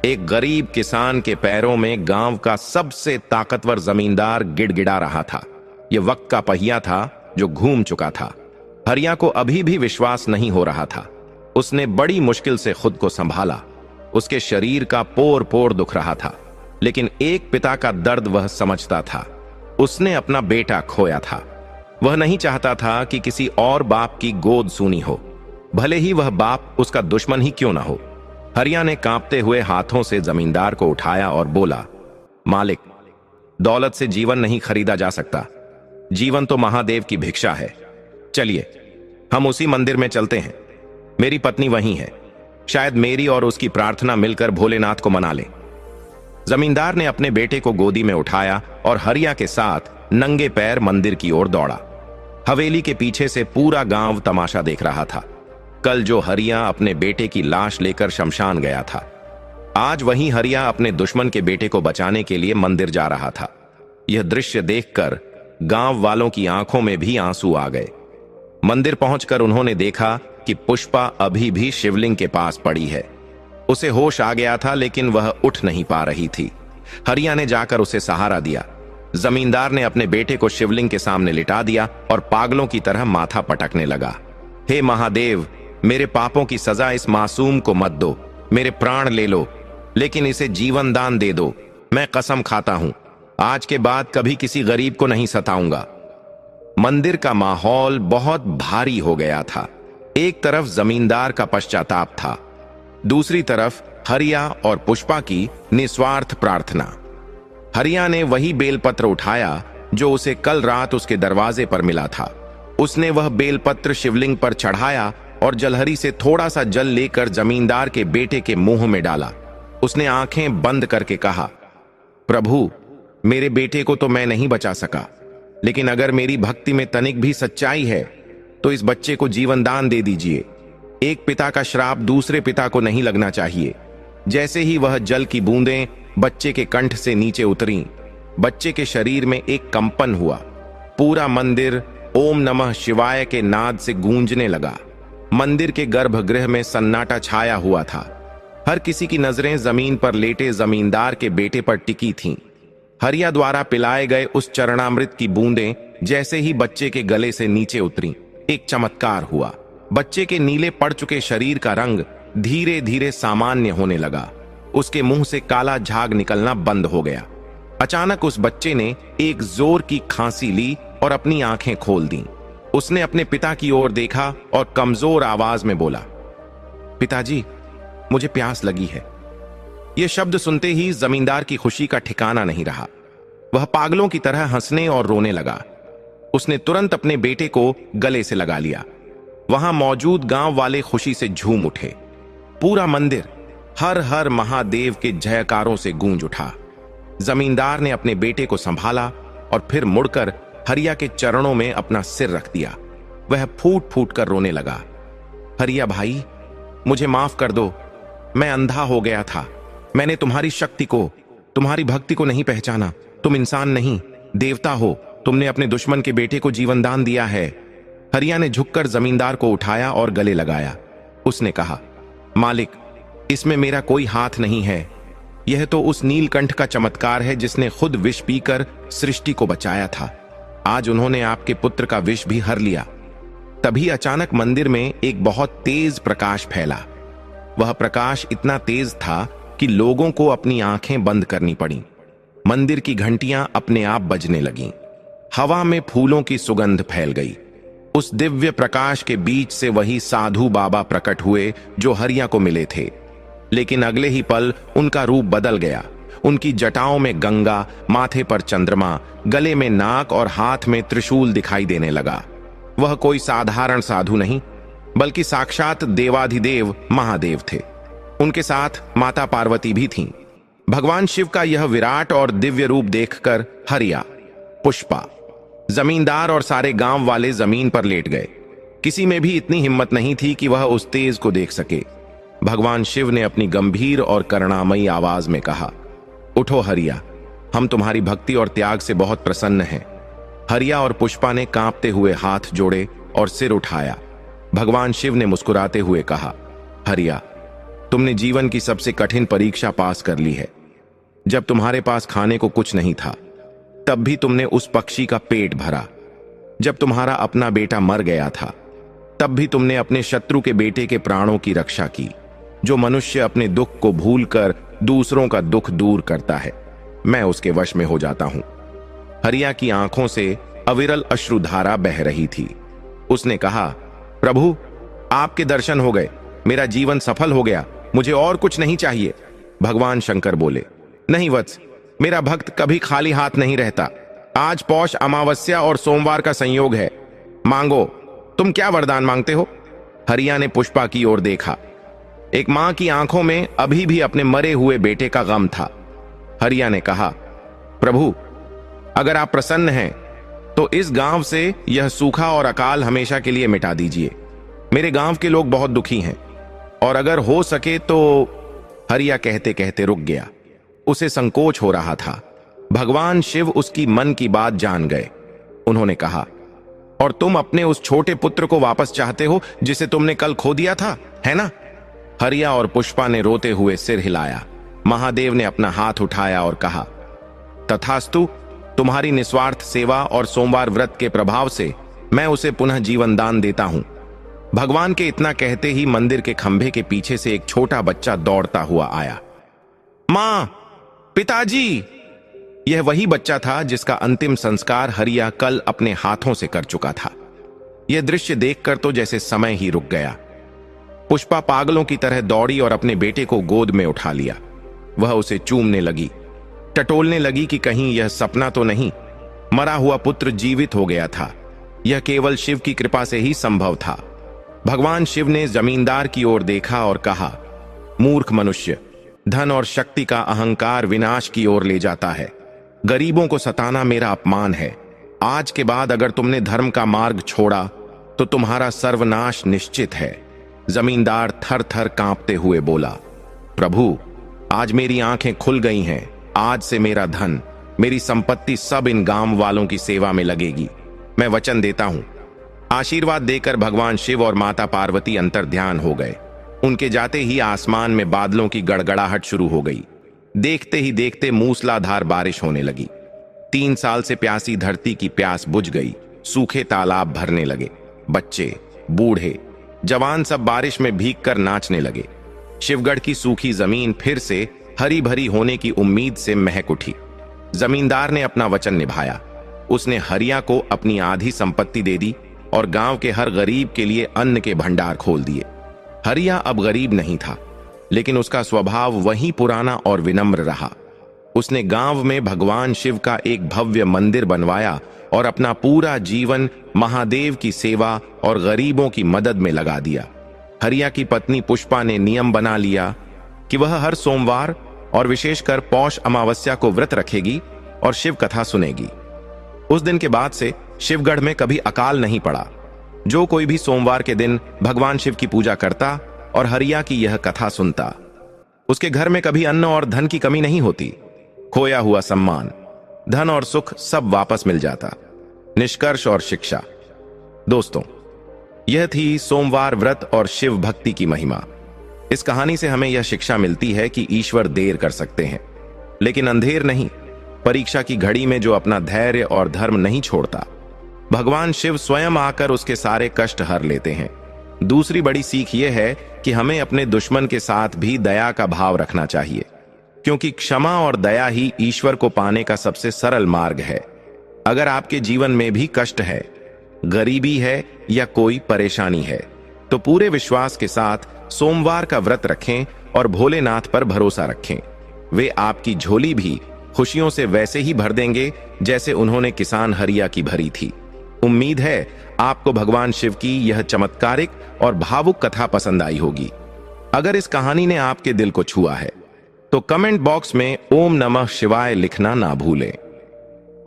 एक गरीब किसान के पैरों में गांव का सबसे ताकतवर जमींदार गिड़गिड़ा रहा था। यह वक्त का पहिया था जो घूम चुका था। हरिया को अभी भी विश्वास नहीं हो रहा था। उसने बड़ी मुश्किल से खुद को संभाला। उसके शरीर का पोर पोर दुख रहा था, लेकिन एक पिता का दर्द वह समझता था। उसने अपना बेटा खोया था। वह नहीं चाहता था कि किसी और बाप की गोद सूनी हो, भले ही वह बाप उसका दुश्मन ही क्यों ना हो। हरिया ने कांपते हुए हाथों से जमींदार को उठाया और बोला, मालिक, दौलत से जीवन नहीं खरीदा जा सकता। जीवन तो महादेव की भिक्षा है। चलिए, हम उसी मंदिर में चलते हैं। मेरी पत्नी वहीं है। शायद मेरी और उसकी प्रार्थना मिलकर भोलेनाथ को मना ले। जमींदार ने अपने बेटे को गोदी में उठाया और हरिया के साथ नंगे पैर मंदिर की ओर दौड़ा। हवेली के पीछे से पूरा गांव तमाशा देख रहा था। कल जो हरिया अपने बेटे की लाश लेकर शमशान गया था, आज वही हरिया अपने दुश्मन के बेटे को बचाने के लिए मंदिर जा रहा था। यह दृश्य देखकर गांव वालों की आंखों में भी आंसू आ गए। मंदिर पहुंचकर उन्होंने देखा कि पुष्पा अभी भी शिवलिंग के पास पड़ी है। उसे होश आ गया था, लेकिन वह उठ नहीं पा रही थी। हरिया ने जाकर उसे सहारा दिया। जमींदार ने अपने बेटे को शिवलिंग के सामने लिटा दिया और पागलों की तरह माथा पटकने लगा। हे महादेव, मेरे पापों की सजा इस मासूम को मत दो, मेरे प्राण ले लो, लेकिन इसे जीवन दान दे दो। मैं कसम खाता हूं, आज के बाद कभी किसी गरीब को नहीं सताऊंगा। मंदिर का माहौल बहुत भारी हो गया था। एक तरफ जमींदार का पश्चाताप था, दूसरी तरफ हरिया और पुष्पा की निस्वार्थ प्रार्थना। हरिया ने वही बेलपत्र उठाया जो उसे कल रात उसके दरवाजे पर मिला था। उसने वह बेलपत्र शिवलिंग पर चढ़ाया और जलहरी से थोड़ा सा जल लेकर जमींदार के बेटे के मुंह में डाला। उसने आंखें बंद करके कहा, प्रभु, मेरे बेटे को तो मैं नहीं बचा सका, लेकिन अगर मेरी भक्ति में तनिक भी सच्चाई है तो इस बच्चे को जीवन दान दे दीजिए। एक पिता का श्राप दूसरे पिता को नहीं लगना चाहिए। जैसे ही वह जल की बूंदें बच्चे के कंठ से नीचे उतरी, बच्चे के शरीर में एक कंपन हुआ। पूरा मंदिर ओम नमः शिवाय के नाद से गूंजने लगा। मंदिर के गर्भगृह में सन्नाटा छाया हुआ था। हर किसी की नजरें जमीन पर लेटे जमींदार के बेटे पर टिकी थीं। हरिया द्वारा पिलाए गए उस चरणामृत की बूंदें जैसे ही बच्चे के गले से नीचे उतरी, एक चमत्कार हुआ। बच्चे के नीले पड़ चुके शरीर का रंग धीरे धीरे सामान्य होने लगा। उसके मुंह से काला झाग निकलना बंद हो गया। अचानक उस बच्चे ने एक जोर की खांसी ली और अपनी आंखें खोल दी। उसने अपने पिता की ओर देखा और कमजोर आवाज में बोला, पिताजी, मुझे प्यास लगी है। यह शब्द सुनते ही जमींदार की खुशी का ठिकाना नहीं रहा। वह पागलों की तरह हंसने और रोने लगा। उसने तुरंत अपने बेटे को गले से लगा लिया। वहां मौजूद गांव वाले खुशी से झूम उठे। पूरा मंदिर हर हर महादेव के जयकारों से गूंज उठा। जमींदार ने अपने बेटे को संभाला और फिर मुड़कर हरिया के चरणों में अपना सिर रख दिया। वह फूट फूट कर रोने लगा। हरिया भाई, मुझे माफ कर दो, मैं अंधा हो गया था। मैंने तुम्हारी शक्ति को, तुम्हारी भक्ति को नहीं पहचाना। तुम इंसान नहीं, देवता हो। तुमने अपने दुश्मन के बेटे को जीवन दान दिया है। हरिया ने झुककर जमींदार को उठाया और गले लगाया। उसने कहा, मालिक, इसमें मेरा कोई हाथ नहीं है। यह तो उस नीलकंठ का चमत्कार है जिसने खुद विष पीकर सृष्टि को बचाया था। आज उन्होंने आपके पुत्र का विष भी हर लिया। तभी अचानक मंदिर में एक बहुत तेज प्रकाश फैला। वह प्रकाश इतना तेज था कि लोगों को अपनी आंखें बंद करनी पड़ी। मंदिर की घंटियां अपने आप बजने लगीं। हवा में फूलों की सुगंध फैल गई। उस दिव्य प्रकाश के बीच से वही साधु बाबा प्रकट हुए जो हरिया को मिले थे। लेकिन अगले ही पल उनका रूप बदल गया। उनकी जटाओं में गंगा, माथे पर चंद्रमा, गले में नाग और हाथ में त्रिशूल दिखाई देने लगा। वह कोई साधारण साधु नहीं, बल्कि साक्षात देवाधिदेव महादेव थे। उनके साथ माता पार्वती भी थीं। भगवान शिव का यह विराट और दिव्य रूप देखकर हरिया, पुष्पा, जमींदार और सारे गांव वाले जमीन पर लेट गए। किसी में भी इतनी हिम्मत नहीं थी कि वह उस तेज को देख सके। भगवान शिव ने अपनी गंभीर और करुणामयी आवाज में कहा, उठो हरिया, हम तुम्हारी भक्ति और त्याग से बहुत प्रसन्न हैं। हरिया और पुष्पा ने कांपते हुए हाथ जोड़े और सिर उठाया। भगवान शिव ने मुस्कुराते हुए कहा, हरिया, तुमने जीवन की सबसे कठिन परीक्षा पास कर ली है। जब तुम्हारे पास खाने को कुछ नहीं था, तब भी तुमने उस पक्षी का पेट भरा। जब तुम्हारा अपना बेटा मर गया था, तब भी तुमने अपने शत्रु के बेटे के प्राणों की रक्षा की। जो मनुष्य अपने दुख को भूलकर दूसरों का दुख दूर करता है, मैं उसके वश में हो जाता हूं। हरिया की आंखों से अविरल अश्रुधारा बह रही थी। उसने कहा, प्रभु, आपके दर्शन हो गए, मेरा जीवन सफल हो गया, मुझे और कुछ नहीं चाहिए। भगवान शंकर बोले, नहीं वत्स, मेरा भक्त कभी खाली हाथ नहीं रहता। आज पौष अमावस्या और सोमवार का संयोग है, मांगो, तुम क्या वरदान मांगते हो? हरिया ने पुष्पा की ओर देखा। एक मां की आंखों में अभी भी अपने मरे हुए बेटे का गम था। हरिया ने कहा, प्रभु, अगर आप प्रसन्न हैं तो इस गांव से यह सूखा और अकाल हमेशा के लिए मिटा दीजिए। मेरे गांव के लोग बहुत दुखी हैं, और अगर हो सके तो। हरिया कहते कहते रुक गया। उसे संकोच हो रहा था। भगवान शिव उसकी मन की बात जान गए। उन्होंने कहा, और तुम अपने उस छोटे पुत्र को वापस चाहते हो जिसे तुमने कल खो दिया था, है ना? हरिया और पुष्पा ने रोते हुए सिर हिलाया। महादेव ने अपना हाथ उठाया और कहा, तथास्तु, तुम्हारी निस्वार्थ सेवा और सोमवार व्रत के प्रभाव से मैं उसे पुनः जीवन दान देता हूं। भगवान के इतना कहते ही मंदिर के खंभे के पीछे से एक छोटा बच्चा दौड़ता हुआ आया। मां, पिताजी! यह वही बच्चा था जिसका अंतिम संस्कार हरिया कल अपने हाथों से कर चुका था। यह दृश्य देखकर तो जैसे समय ही रुक गया। पुष्पा पागलों की तरह दौड़ी और अपने बेटे को गोद में उठा लिया। वह उसे चूमने लगी, टटोलने लगी कि कहीं यह सपना तो नहीं। मरा हुआ पुत्र जीवित हो गया था। यह केवल शिव की कृपा से ही संभव था। भगवान शिव ने जमींदार की ओर देखा और कहा, मूर्ख मनुष्य, धन और शक्ति का अहंकार विनाश की ओर ले जाता है। गरीबों को सताना मेरा अपमान है। आज के बाद अगर तुमने धर्म का मार्ग छोड़ा तो तुम्हारा सर्वनाश निश्चित है। जमींदार थर थर कांपते हुए बोला, प्रभु, आज मेरी आंखें खुल गई हैं। आज से मेरा धन, मेरी संपत्ति सब इन गांव वालों की सेवा में लगेगी। मैं वचन देता हूं। आशीर्वाद देकर भगवान शिव और माता पार्वती अंतर्ध्यान हो गए। उनके जाते ही आसमान में बादलों की गड़गड़ाहट शुरू हो गई। देखते ही देखते मूसलाधार बारिश होने लगी। 3 साल से प्यासी धरती की प्यास बुझ गई। सूखे तालाब भरने लगे। बच्चे, बूढ़े, जवान सब बारिश में भीगकर नाचने लगे। शिवगढ़ की सूखी जमीन फिर से हरी भरी होने की उम्मीद से महक उठी। जमींदार ने अपना वचन निभाया। उसने हरिया को अपनी आधी संपत्ति दे दी और गांव के हर गरीब के लिए अन्न के भंडार खोल दिए। हरिया अब गरीब नहीं था, लेकिन उसका स्वभाव वही पुराना और विनम्र रहा। उसने गांव में भगवान शिव का एक भव्य मंदिर बनवाया और अपना पूरा जीवन महादेव की सेवा और गरीबों की मदद में लगा दिया। हरिया की पत्नी पुष्पा ने नियम बना लिया कि वह हर सोमवार और विशेषकर पौष अमावस्या को व्रत रखेगी और शिव कथा सुनेगी। उस दिन के बाद से शिवगढ़ में कभी अकाल नहीं पड़ा। जो कोई भी सोमवार के दिन भगवान शिव की पूजा करता और हरिया की यह कथा सुनता, उसके घर में कभी अन्न और धन की कमी नहीं होती। खोया हुआ सम्मान, धन और सुख सब वापस मिल जाता। निष्कर्ष और शिक्षा। दोस्तों, यह थी सोमवार व्रत और शिव भक्ति की महिमा। इस कहानी से हमें यह शिक्षा मिलती है कि ईश्वर देर कर सकते हैं, लेकिन अंधेर नहीं। परीक्षा की घड़ी में जो अपना धैर्य और धर्म नहीं छोड़ता, भगवान शिव स्वयं आकर उसके सारे कष्ट हर लेते हैं। दूसरी बड़ी सीख यह है कि हमें अपने दुश्मन के साथ भी दया का भाव रखना चाहिए, क्योंकि क्षमा और दया ही ईश्वर को पाने का सबसे सरल मार्ग है। अगर आपके जीवन में भी कष्ट है, गरीबी है या कोई परेशानी है, तो पूरे विश्वास के साथ सोमवार का व्रत रखें और भोलेनाथ पर भरोसा रखें। वे आपकी झोली भी खुशियों से वैसे ही भर देंगे जैसे उन्होंने किसान हरिया की भरी थी। उम्मीद है आपको भगवान शिव की यह चमत्कारिक और भावुक कथा पसंद आई होगी। अगर इस कहानी ने आपके दिल को छुआ है तो कमेंट बॉक्स में ओम नमः शिवाय लिखना ना भूलें।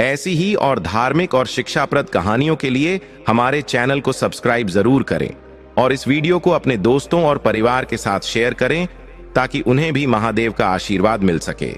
ऐसी ही और धार्मिक और शिक्षाप्रद कहानियों के लिए हमारे चैनल को सब्सक्राइब जरूर करें और इस वीडियो को अपने दोस्तों और परिवार के साथ शेयर करें ताकि उन्हें भी महादेव का आशीर्वाद मिल सके।